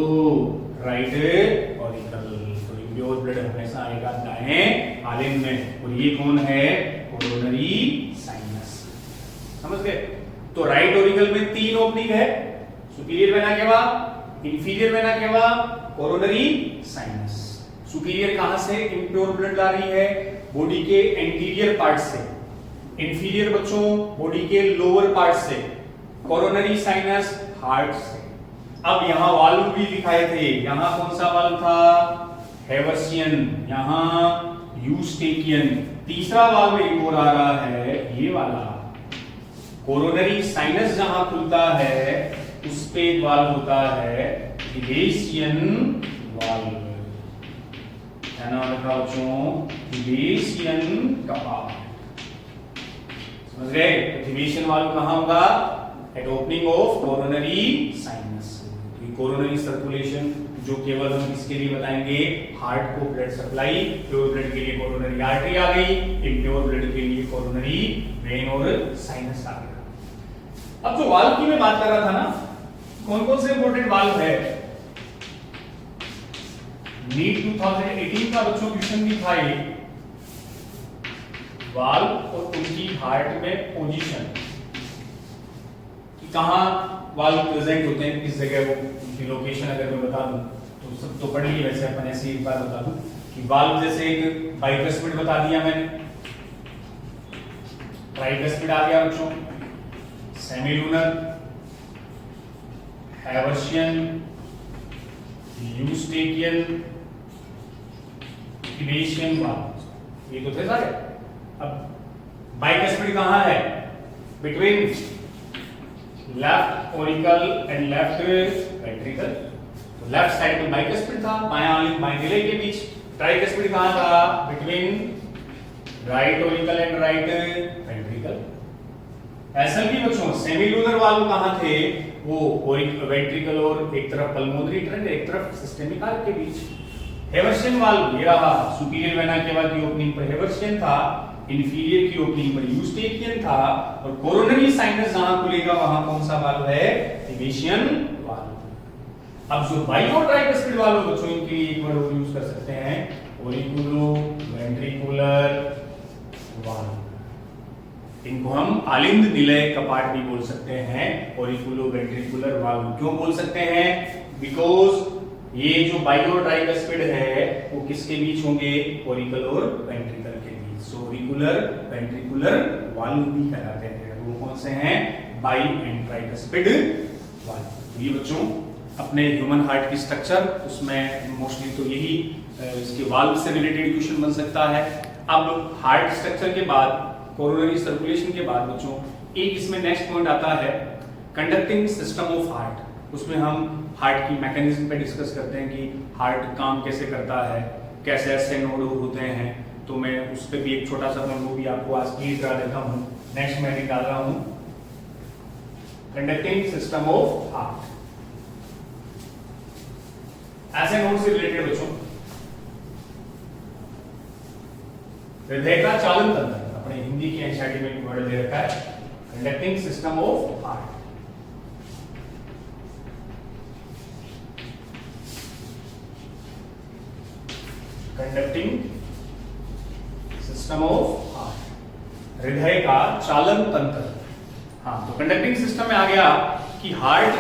A: राइट ऑरिकल। तो इम्प्योर ब्लड हमेशा आएगा दाएं आलिंद में, और ये कौन है? Coronary sinus. समझ गए? तो राइट ऑरिकल में तीन ओपनिंग है, superior vena cava, inferior vena केवा, कोरोनरी साइनस। सुपीरियर कहां से इम्प्योर ब्लड ला रही है? बॉडी के एंटीरियर पार्ट से। इंफीरियर बच्चों बॉडी के लोअर पार्ट से। कोरोनरी साइनस हार्ट से। अब यहां वाल्व भी दिखाए थे, यहां कौन सा वाल्व था? हेवर्सियन, यहां यूस्टेकियन। तीसरा वाल्व एक और आ रहा है, ये वाला। कोरोनरी साइनस जहां खुलता है उस पे एक वाल्व होता है थिबेशियन वाल्व, है ना बच्चों? थिबेशियन कंपार्टमेंट। समझ गए? तो थिबेशियन वाल्व कहां होगा? Eight opening of coronary sinus. Coronary circulation जो केवल हम किसके लिए बताएंगे? हार्ट को ब्लड सप्लाई। प्योर ब्लड के लिए कोरोनरी आर्टरी आ गई, इम्प्योर ब्लड के लिए कोरोनरी वेन और साइनस आ गया। अब जो वाल्व की मैं बात कर रहा था ना, कौन कौन से इंपॉर्टेंट वाल्व है? नीट 2018 का बच्चों क्वेश्चन भी था ये, वाल्व और उनकी हार्ट में पोजीशन, कि कहां वाल्व प्रेजेंट होते हैं, किस जगह, वो उनकी लोकेशन अगर मैं बता दूं तो सब तो पढ़ लिए, वैसे अपन ऐसे एक बार बता दूं कि वाल्व जैसे एक बाइकस्पिड बता दिया मैंने, ट्राइकस्पिड आ गया बच्चों, semilunar, Haversian, Eustachian, Thebesian valve, ये तो थे सारे। अब बाइकस्पिड कहां है? Between left auricle and left ventricle. तो लेफ्ट साइड में बाइकस्पिड था, बायां आलिंद बाएं गिले के बीच। ट्राइकस्पिड कहां था? Between right auricle and right ventricle. SLV बच्चों सेमीलूनर वाल्व कहां थे? वो वेंट्रिकल और एक तरफ पल्मोनरी ट्रंक, एक तरफ सिस्टेमिक आर्क के बीच। हेवर्शियन वाल्व ये रहा, सुपीरियर वेना केवा की ओपनिंग पर हेवर्शियन था, इंफीरियर की ओपनिंग पर यूस्टेकियन था, और कोरोनरी साइनस जहां खुलेगा वहां कौन सा वाल्व है? थिबेशियन वाल्व। अब जो बाइको ट्राइकस्पिड वाल्व बच्चों, इनके लिए एक वर्ड यूज कर सकते हैं, ओरिकुलो वेंट्रिकुलर वाल्व। इनको हम आलिंद निलय कपाट भी बोल सकते हैं, ओरिकुलो वेंट्रिकुलर वाल्व। क्यों बोल सकते हैं? बिकॉज ये जो बाइको ट्राइकस्पिड है वो किसके बीच होंगे? ओरिकल और वेंट्रिकल के बीच। सो ओरिकुलर वेंट्रिकुलर वाल्व भी कहलाते हैं। वो कौन से हैं? By and tricuspid valve. ये बच्चों अपने ह्यूमन हार्ट की स्ट्रक्चर, उसमें मोस्टली तो यही इसके वाल्व से रिलेटेड क्वेश्चन बन सकता है। अब हार्ट स्ट्रक्चर के बाद, कोरोनरी सर्कुलेशन के बाद बच्चों एक इसमें नेक्स्ट पॉइंट आता है कंडक्टिंग सिस्टम ऑफ हार्ट। उसमें हम हार्ट की मैकेनिज्म पे डिस्कस करते हैं कि हार्ट काम कैसे करता है, कैसे ऐसे नोड होते हैं। तो मैं उस पर भी एक छोटा सा वो भी आपको आज क्लियर करा देता हूँ। नेक्स्ट मैं निकाल रहा हूँ कंडक्टिंग सिस्टम ऑफ हार्ट। ऐसे नोड से रिलेटेड बच्चों हृदय का चालन तंत्र, अपने हिंदी की एनसीईआरटी में वर्ड दे रखा है conducting system of heart. Conducting system of heart, हृदय का चालन तंत्र। हाँ, तो कंडक्टिंग सिस्टम में आ गया कि हार्ट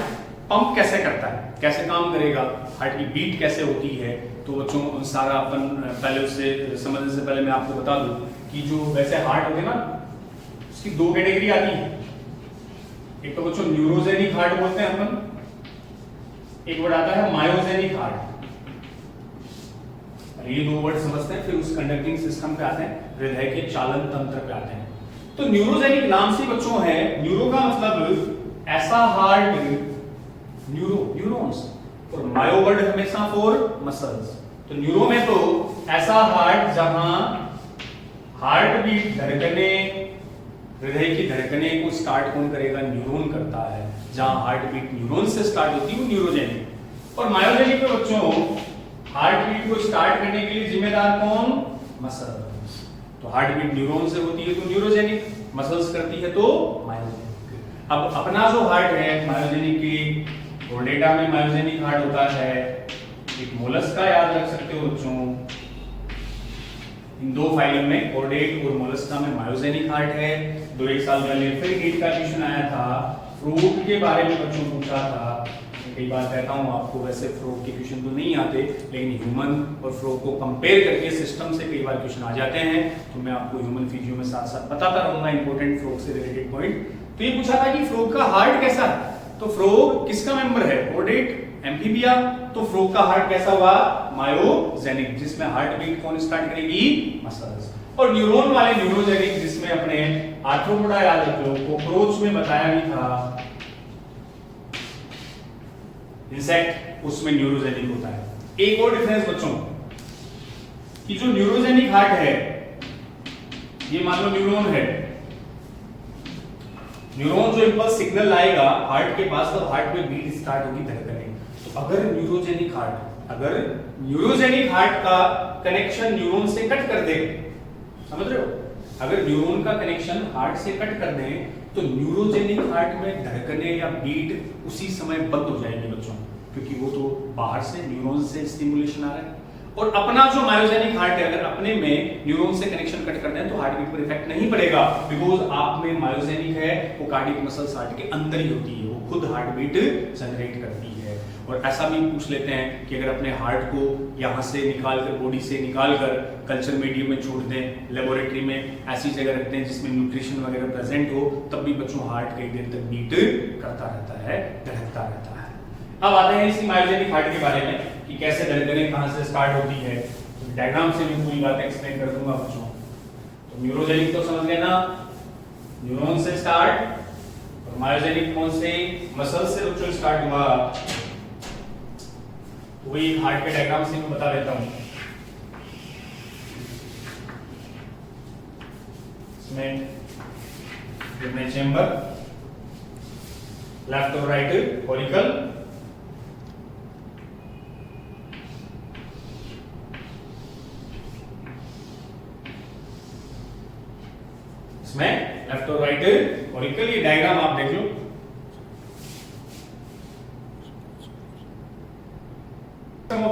A: पंप कैसे करता है, कैसे काम करेगा, हार्ट की बीट कैसे होती है। तो बच्चों सारा अपन पहले उससे समझने से पहले मैं आपको बता दूं कि जो वैसे हार्ट होते हैं ना, उसकी दो कैटेगरी आती है। एक तो बच्चों न्यूरोजेनिक हार्ट बोलते हैं अपन, एक वर्ड आता है मायोजेनिक हार्ट। ये दो वर्ड समझते हैं, फिर उस कंडक्टिंग सिस्टम पे आते हैं, हृदय के चालन तंत्र पे आते हैं। तो न्यूरोजेनिक नाम से बच्चों है, न्यूरो का मतलब ऐसा हार्ट, न्यूरॉन्स, और मायो वर्ड हमेशा फॉर मसल्स। तो न्यूरो में तो ऐसा हार्ट जहां हार्ट बीट धड़कने, हृदय की धड़कने को स्टार्ट कौन करेगा, न्यूरॉन करता है। जहां हार्ट बीट न्यूरॉन से स्टार्ट होती है वो न्यूरोजेनिक। और मायोजेनिक में बच्चों हार्ट बीट को स्टार्ट करने के लिए जिम्मेदार कौन, मसल्स। तो हार्ट बीट न्यूरॉन से होती है तो न्यूरोजेनिक, मसल्स करती है तो मायोजेनिक। अब अपना जो हार्ट है मायोजेनिक की, कोर्डेटा में मायोजेनिक हार्ट होता है, एक मोलस्क का याद रख सकते हो बच्चों। इन दो फाइलम में कोर्डेट और मोलस्का में मायोजेनिक हार्ट है। 1 साल पहले फिर नीट का क्वेश्चन आया था, फ्रूट के बारे में बच्चों पूछा था। कई बार कहता हूं आपको, वैसे फ्रूट के क्वेश्चन तो नहीं आते, लेकिन ह्यूमन और फ्रूट को कंपेयर करके सिस्टम से कई बार क्वेश्चन आ जाते हैं। तो मैं आपको ह्यूमन फिजियो में साथ साथ बताता रहूंगा इंपॉर्टेंट फ्रूट से रिलेटेड पॉइंट। तो ये पूछा था कि फ्रूट का हार्ट कैसा है, तो फ्रोग किसका मेंबर है, कोर्डेट, एम्फीबिया। तो फ्रोग का हार्ट कैसा हुआ, मायोजेनिक, जिसमें हार्ट बीट कौन स्टार्ट करेगी, मसल्स। और न्यूरॉन वाले न्यूरोजेनिक, जिसमें अपने आर्थ्रोपोडा याद रखो, कॉकरोच में बताया भी था, इंसेक्ट, उसमें न्यूरोजेनिक होता है। एक और डिफरेंस बच्चों कि जो न्यूरोजेनिक हार्ट है, ये मान लो न्यूरॉन है, न्यूरॉन जो इंपल्स सिग्नल लाएगा हार्ट के पास, तब हार्ट में बीट स्टार्ट होगी, धड़कने। तो अगर न्यूरोजेनिक हार्ट का कनेक्शन न्यूरॉन से कट कर दे, समझ रहे हो, अगर न्यूरॉन का कनेक्शन हार्ट से कट कर दे तो न्यूरोजेनिक हार्ट में धड़कने या बीट उसी समय बंद हो जाएगी बच्चों, क्योंकि वो तो बाहर से न्यूरॉन से स्टिमुलेशन आ रहा है। और अपना जो मायोजेनिक हार्ट है, अगर अपने में न्यूरॉन से कनेक्शन कट कर दें तो हार्ट बीट पर इफेक्ट नहीं पड़ेगा, बिकॉज आप में मायोजेनिक है, वो कार्डियक मसल्स हार्ट के अंदर ही होती है, वो खुद हार्ट बीट जनरेट करती है। और ऐसा भी पूछ लेते हैं कि अगर अपने हार्ट को यहाँ से निकाल कर, बॉडी से निकाल कर कल्चर मीडियम में छोड़ दें, लेबोरेटरी में ऐसी जगह रखते हैं जिसमें न्यूट्रिशन वगैरह प्रेजेंट हो, तब भी बच्चों हार्ट कई देर तक बीट करता रहता है, धड़कता रहता है। अब आते हैं इसी मायोजेनिक हार्ट के बारे में कि कैसे धड़कने कहाँ से स्टार्ट होती है। तो डायग्राम से भी पूरी बातें एक्सप्लेन कर दूंगा बच्चों। तो न्यूरोजेनिक तो समझ गए ना, न्यूरॉन से स्टार्ट, और मायोजेनिक कौन से, मसल से बच्चों स्टार्ट हुआ। वही हार्ट के डायग्राम से मैं बता देता हूं। इसमें चेंबर, लेफ्ट और राइट कोरिकल, इसमें लेफ्ट और राइट कोरिकल। ये डायग्राम आप देख लो।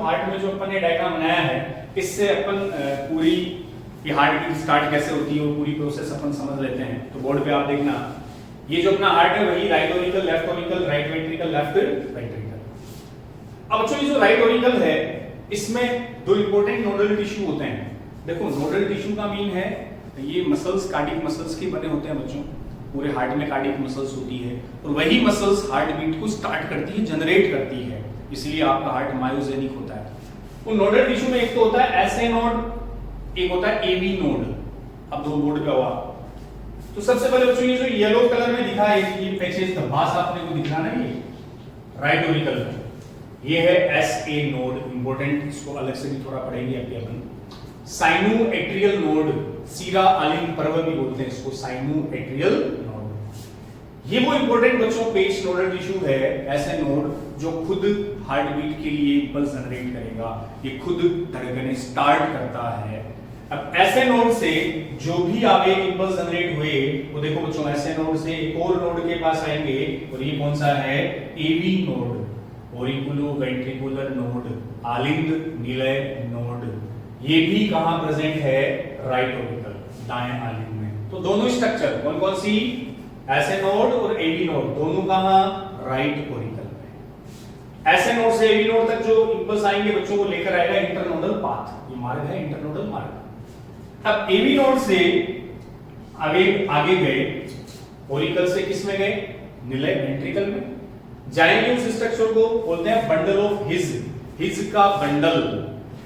A: हार्ट में जो अपन ने डायग्राम बनाया है, इससे अपन पूरी ये हार्ट की स्टार्ट कैसे होती है वो पूरी प्रोसेस अपन समझ लेते हैं। तो बोर्ड पे आप देखना, ये जो अपना हार्ट है वही right Oracle, left Oracle, right ventricle, left right ventricle. अब बच्चों ये जो राइट ओरिकल है, इसमें दो इंपॉर्टेंट नोडल टिश्यू होते हैं। देखो नोडल टिश्यू का मीन है, ये मसल्स कार्डियक मसल्स के बने होते हैं बच्चों। पूरे हार्ट में कार्डियक मसल्स होती है और वही मसल्स हार्ट बीट को स्टार्ट करती है, जनरेट करती है, इसलिए आपका हार्ट मायोजेनिक होता है। उन नोडल टिश्यू में एक तो होता है एसए नोड, एक होता है एबी नोड। अब दो बोर्ड पे हुआ, तो सबसे पहले बच्चों ये जो येलो कलर में दिखा है, ये पैचेस द बास आपने को दिख रहा ना, ये राइट ओरिकल में, ये है एस ए नोड, इंपॉर्टेंट, इसको अलग से भी थोड़ा पढ़ेंगे अभी अपन। साइनोएट्रियल नोड, सीरा आलिंग पर्व भी बोलते हैं इसको, साइनोएट्रियल नोड। ये वो इंपॉर्टेंट बच्चों पेस नोडल टिश्यू है, ऐसे नोड जो खुद हार्ट बीट के लिए इंपल्स जनरेट करेगा, ये खुद धड़कनें स्टार्ट करता है। अब ऐसे नोड से जो भी आगे इंपल्स जनरेट हुए, वो देखो बच्चों ऐसे नोड से एक और नोड के पास आएंगे, और ये कौन सा है, AV node, auriculo ventricular node, आलिंद निलय नोड। ये भी कहां प्रेजेंट है, राइट ऑरिकल, दाएं आलिंद में। तो दोनों स्ट्रक्चर कौन कौन सी, ऐसे नोड और एवी नोड, दोनों कहां, राइट ऑरिकल में। ऐसे नोड से एवी नोड तक जो इंपल्स आएंगे बच्चों को लेकर आएगा इंटरनोडल पाथ, ये मार्ग है इंटरनोडल मार्ग। अब एवी नोड से आगे गए, ऑरिकल से किस में गए, निलय वेंट्रिकल में जाएंगे। उस स्ट्रक्चर को बोलते हैं बंडल ऑफ हिज, हिज का बंडल,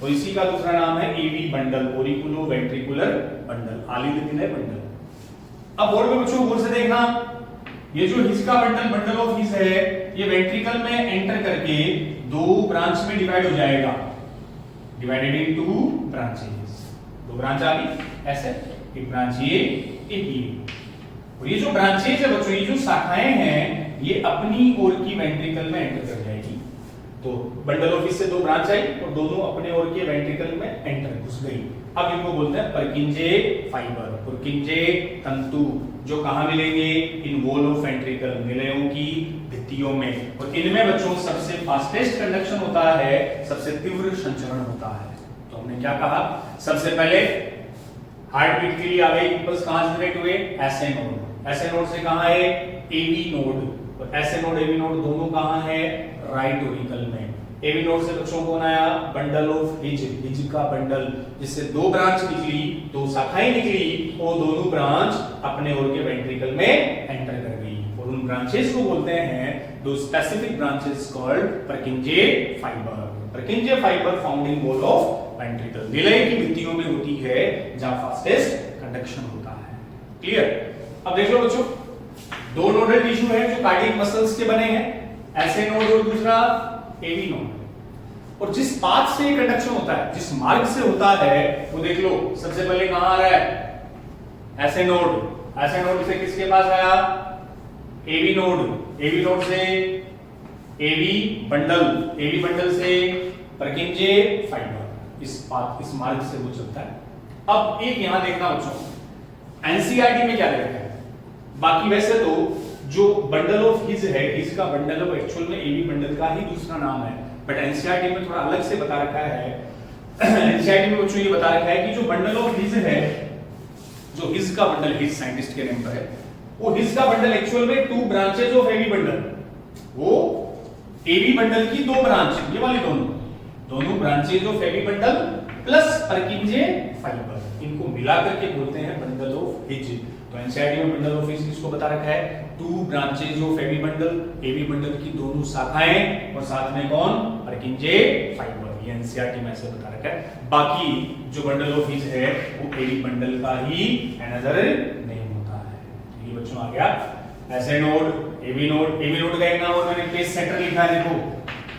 A: और इसी का दूसरा नाम है AV bundle, auriculo ventricular bundle, आलिंद निलय बंडल। अब बोर्ड में बच्चों गौर से देखना, ये जो हिज का बंडल, बंडल ऑफ हिज है, ये वेंट्रिकल में एंटर करके दो ब्रांच में डिवाइड हो जाएगा, डिवाइडेड इनटू ब्रांचेस, दो ब्रांच आ गई ऐसे, एक ब्रांच ये, एक ये। और ये जो ब्रांचेज है बच्चों, ये जो शाखाएं हैं, ये अपनी ओर की वेंट्रिकल में एंटर कर जाएगी। तो बंडल ऑफ हिज से दो ब्रांच आई और दोनों अपने ओर के वेंट्रिकल में एंटर घुस गई। अब इनको बोलते हैं परकिंजे फाइबर, पुरकिंजे तंतु, जो कहां मिलेंगे, इन वॉल ऑफ वेंट्रिकल, निलयों की भित्तियों में। और इनमें बच्चों सबसे फास्टेस्ट कंडक्शन होता है, सबसे तीव्र संचरण होता है। तो हमने क्या कहा, सबसे पहले हार्ट बीट के लिए आ गए इंपल्स, कहां जनरेट हुए, ऐसे नोड, ऐसे नोड से कहां है, एवी नोड, और ऐसे नोड एवी नोड दोनों कहां है, राइट ऑरिकल में। एवी नोड से बच्चों को आया बंडल ऑफ हिज, हिज का बंडल, जिससे दो ब्रांच निकली, दो शाखाएं निकली, और दोनों ब्रांच अपने ओर के वेंट्रिकल में एंटर कर गई। और उन ब्रांचेस को बोलते हैं, दो specific branches called Purkinje fiber. Purkinje fiber found in wall of ventricle, निलय की भित्तियों में होती है, जहां फास्टेस्ट कंडक्शन होता है। क्लियर। अब देख लो बच्चों, दो नोडल टिश्यू है जो कार्डियक मसल्स के बने हैं, ऐसे नोड और दूसरा एवी नोड। और जिस पाथ से कंडक्शन होता है, जिस मार्ग से होता है, वो देख लो सबसे पहले कहां आ रहा है, ऐसे नोड, ऐसे नोड से किसके पास आया, एवी नोड, एवी नोड से एवी बंडल, एवी बंडल से परकिंजे फाइबर, इस पाथ, इस मार्ग से वो चलता है। अब एक यहां देखना बच्चों, एनसीईआरटी में क्या देखा है, बाकी वैसे तो जो बंडल ऑफ हिज है, हिज का बंडल वो एक्चुअल में एवी बंडल का ही दूसरा नाम है, बट एनसीईआरटी में थोड़ा अलग से बता रखा है। एनसीईआरटी में बच्चों ये बता रखा है कि जो बंडल ऑफ हिज है, जो हिज का बंडल, हिज साइंटिस्ट के नेम पर है, वो हिज का बंडल एक्चुअल में two branches of AV bundle, वो एवी बंडल की दो ब्रांच, ये वाली दोनों branches of AV bundle plus Purkinje fibre, इनको मिलाकर के बोलते हैं बंडल ऑफ हिज। तो एनसीईआरटी में बंडल ऑफ हिज किसको बता रखा है, two branches of AV bundle, AV bundle की दोनों शाखाएं, और साथ में कौन, परकिंजे फाइबर, ये एनसीईआरटी में ऐसे बता रखा है। बाकी जो बंडल ऑफ हिज है वो एवी बंडल का ही अनदर नेम होता है। ये बच्चों आ गया, SA node, AV node, AV node का एक नाम और मैंने पेस सेटर लिखा है, देखो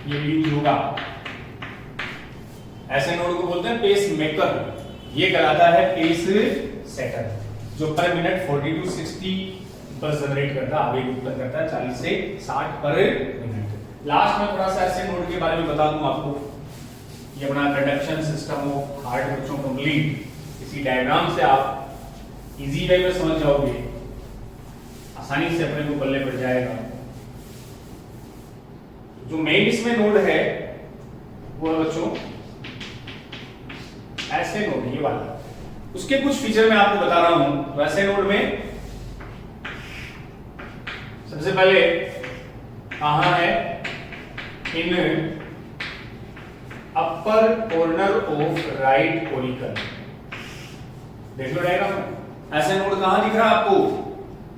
A: ये यूज होगा। ऐसे नोड को बोलते हैं पेस मेकर, ये कहलाता है पेस सेटर, जो पर मिनट 40 to 60 पल्स जनरेट करता है, आवेग उत्पन्न करता है 40 से 60 पर मिनट। लास्ट में थोड़ा सा ऐसे नोड के बारे में बता दूं आपको, ये अपना कंडक्शन सिस्टम ऑफ हार्ट बच्चों कंप्लीट, इसी डायग्राम से आप इजी वे में समझ जाओगे, आसानी से अपने को पल्ले पड़ जाएगा। जो मेन इसमें नोड है वो बच्चों ऐसे नोड, ये वाला, उसके कुछ फीचर मैं आपको बता रहा हूं। तो ऐसे नोड में सबसे पहले कहां है, in upper corner of right auricle, देख लो डायग्राम, ऐसे नोड कहां दिख रहा है आपको,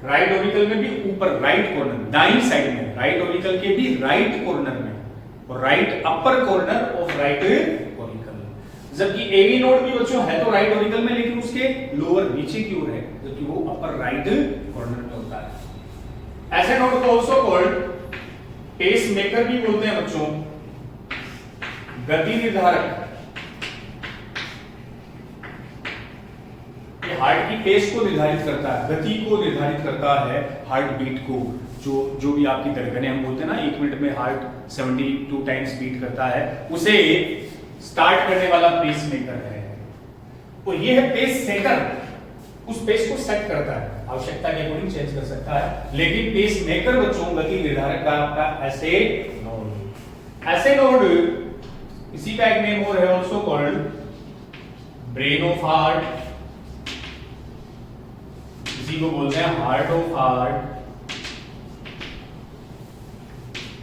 A: राइट ऑरिकल में भी ऊपर, राइट कॉर्नर, दाईं साइड में, राइट ऑरिकल के भी राइट कॉर्नर में, और right upper corner of right auricle. जबकि एवी नोड भी बच्चों है तो राइट ऑरिकल में, लेकिन उसके लोअर नीचे की ओर है, जबकि वो अपर राइट कॉर्नर में होता है। ऐसे नोड को आल्सो कॉल्ड पेस मेकर भी बोलते हैं बच्चों, गति निर्धारक, ये हार्ट की पेस को निर्धारित करता है, गति को निर्धारित करता है, हार्ट बीट को, जो भी आपकी धड़कनें हम बोलते हैं ना 1 मिनट में हार्ट 72 टाइम्स बीट करता है, उसे स्टार्ट करने वाला पेस मेकर है। तो ये है पेस सेटर, उस पेस को सेट करता है, आवश्यकता के अकॉर्डिंग चेंज कर सकता है। लेकिन पेस मेकर बच्चों गति निर्धारक का आपका ऐसे नोड, इसी का एक नेम और है also called brain of heart, इसी को बोलते हैं heart of heart.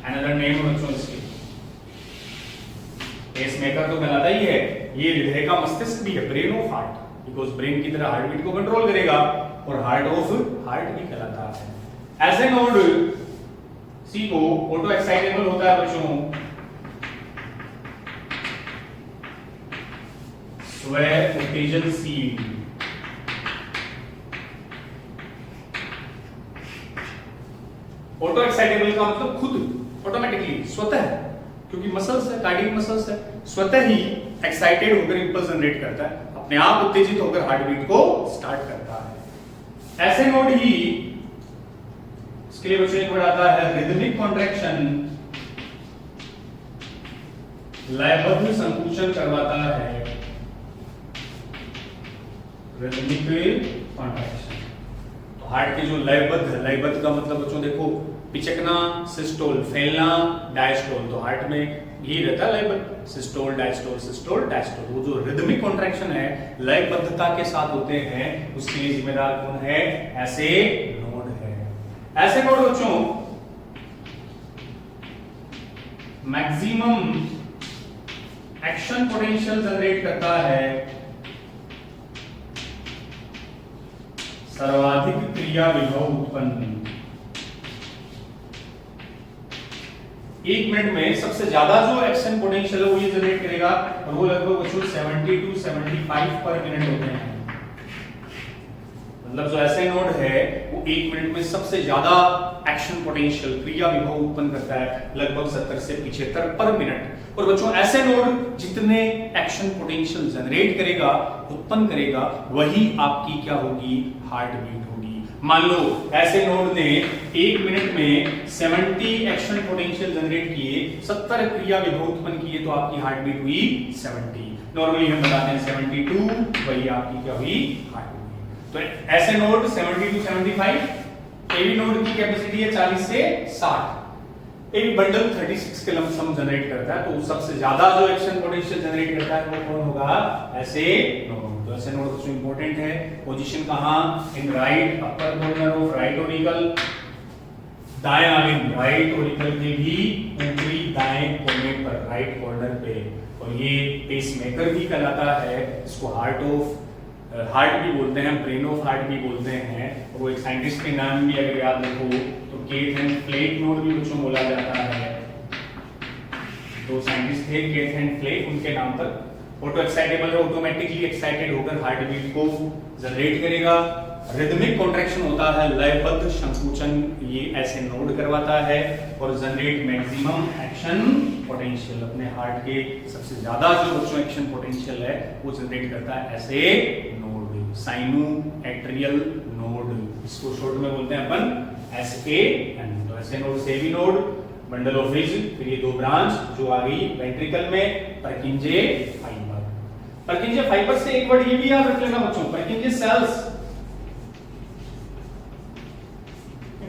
A: Another name बच्चों इसके पेस मेकर तो कहलाता ही है, ये हृदय का मस्तिष्क भी है, brain of heart, because brain की तरह हार्ट बीट को कंट्रोल करेगा, और हार्ट ऑफ हार्ट भी कहलाता है। ऐसे नोड सी को ऑटो एक्साइटेबल होता है बच्चों स्व उत्तेजनशील, ऑटो एक्साइटेबल का मतलब खुद ऑटोमेटिकली स्वतः, क्योंकि मसल्स है, कार्डियक मसल्स है, स्वतः ही एक्साइटेड होकर इंपल्स जनरेट करता है, अपने आप उत्तेजित होकर हार्ट बीट को स्टार्ट करता है। ऐसे नोड ही इसके लिए बच्चों एक वर्ड आता है रिदमिक कॉन्ट्रैक्शन, लयबद्ध संकुचन करवाता है, रिदमिक कॉन्ट्रैक्शन। तो हार्ट के जो लयबद्ध का मतलब बच्चों देखो, पिचकना सिस्टोल, फैलना डायस्टोल, तो हार्ट में ये रहता है लयबद्ध, सिस्टोल डायस्टोल, सिस्टोल डायस्टोल। वो जो रिदमिक कॉन्ट्रैक्शन है लयबद्धता के साथ होते हैं, उसके लिए जिम्मेदार कौन है? ऐसे नोड है। ऐसे नोड बच्चों मैक्सिमम एक्शन पोटेंशियल जनरेट करता है, सर्वाधिक क्रिया विभव उत्पन्न, 1 मिनट में सबसे ज्यादा जो एक्शन पोटेंशियल है वो ये जनरेट करेगा, और वो लगभग बच्चों 70 to 75 पर मिनट होते हैं। मतलब जो ऐसे नोड है वो 1 मिनट में सबसे ज्यादा एक्शन पोटेंशियल, क्रिया विभव उत्पन्न करता है, लगभग 70 से 75 पर मिनट। और बच्चों ऐसे नोड जितने एक्शन पोटेंशियल जनरेट करेगा, उत्पन्न करेगा, वही आपकी क्या होगी? हार्ट बीट होगी। मान लो ऐसे नोड ने 1 मिनट में 70 एक्शन पोटेंशियल जनरेट किए, 70 क्रिया विभव उत्पन्न किए, तो आपकी हार्ट बीट हुई 70। नॉर्मली हम बताते हैं 72, वही आपकी क्या हुई? Heart beat. तो SA node 70 to 75, AV node की कैपेसिटी है 40 से 60, एक बंडल 36 के लमसम जनरेट करता है, तो सबसे ज्यादा जो एक्शन पोटेंशियल जनरेट करता है वो कौन होगा? ऐसे नोड। तो ऐसे नोड सबसे इंपॉर्टेंट है, पोजीशन कहां? In right upper corner of right auricle, दाएं आलिंग राइट ऑरिकल के भी ऊपरी दाएं कोने पर, राइट कॉर्नर पे। और ये पेस मेकर भी कहलाता है, इसको हार्ट भी बोलते हैं, ब्रेन ऑफ हार्ट भी बोलते हैं। और वो एक साइंटिस्ट के नाम भी अगर याद रखो तो केथ एंड फ्लेक नोड भी बच्चों बोला जाता है। 2 साइंटिस्ट थे, केथ एंड फ्लेक, उनके नाम पर। ऑटो एक्साइटेबल है, ऑटोमेटिकली एक्साइटेड होकर हार्ट बीट को जनरेट करेगा। रिदमिक कॉन्ट्रैक्शन होता है, लयबद्ध संकुचन ये ऐसे नोड करवाता है, और जनरेट मैक्सिमम एक्शन पोटेंशियल, अपने हार्ट के सबसे ज्यादा जो बच्चों एक्शन पोटेंशियल है वो जनरेट करता है ऐसे नोड, साइनो एट्रियल नोड, इसको शॉर्ट में बोलते हैं अपन SAN। तो ऐसे नोड से भी नोड, बंडल ऑफ रिज, फिर ये 2 ब्रांच जो आ गई वेंट्रिकल में, परकिंजे फाइबर। परकिंजे फाइबर से एक वर्ड ये भी याद रख लेना बच्चों, परकिंजे सेल्स,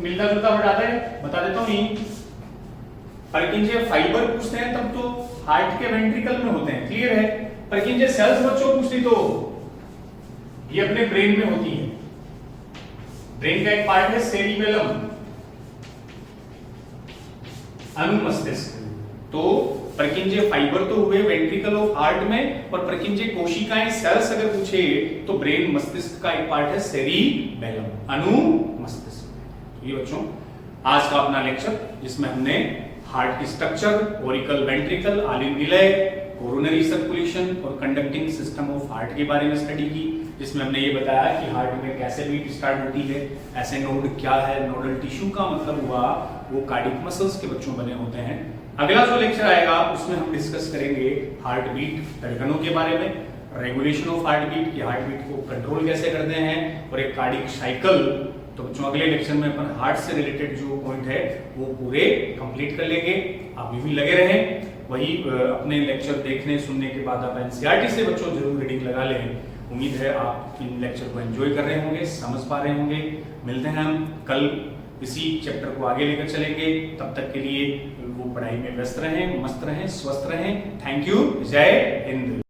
A: मिलता जुलता वर्ड आता है, बता देता हूं। नहीं, परकिंजे फाइबर पूछते हैं तब तो हार्ट के वेंट्रिकल में होते हैं, क्लियर है। परकिंजे सेल्स बच्चों पूछती तो ये अपने ब्रेन में होती है। ब्रेन का एक पार्ट है सेरिबेलम, अनुमस्तिष्क। तो परकिंजे फाइबर तो हुए वेंट्रिकल ऑफ हार्ट में, और परकिंजे कोशिकाएं सेल्स अगर पूछे तो ब्रेन मस्तिष्क का एक पार्ट है सेरिबेलम, अनुमस्तिष्क। ये बच्चों आज का अपना लेक्चर, जिसमें हमने हार्ट की स्ट्रक्चर, ओरिकल वेंट्रिकल, आलिंग विलय, कोरोनरी सर्कुलेशन और कंडक्टिंग सिस्टम ऑफ हार्ट के बारे में स्टडी की, जिसमें हमने ये बताया कि हार्ट में कैसे बीट स्टार्ट होती है, ऐसे नोड क्या है, नोडल टिश्यू का मतलब हुआ वो कार्डियक मसल्स के बच्चों बने होते हैं, अगला जो लेक्चर आएगा उसमें हम डिस्कस करेंगे हार्ट बीट, धड़कनों के बारे में, रेगुलेशन ऑफ हार्ट बीट की हार्ट बीट को कंट्रोल कैसे करते हैं, और एक कार्डियक साइकिल। तो बच्चों अगले लेक्चर में अपन हार्ट से रिलेटेड जो पॉइंट है वो पूरे कंप्लीट कर लेंगे। आप भी लगे रहें। वही अपने लेक्चर देखने सुनने के बाद आप एनसीईआरटी से बच्चों जरूर रीडिंग लगा लें। उम्मीद है आप इन लेक्चर को एंजॉय कर रहे होंगे, समझ पा रहे होंगे। मिलते हैं हम कल, इसी चैप्टर को आगे लेकर चलेंगे। तब तक के लिए वो पढ़ाई में व्यस्त रहें, मस्त रहें, स्वस्थ रहें। Thank you. जय हिंद।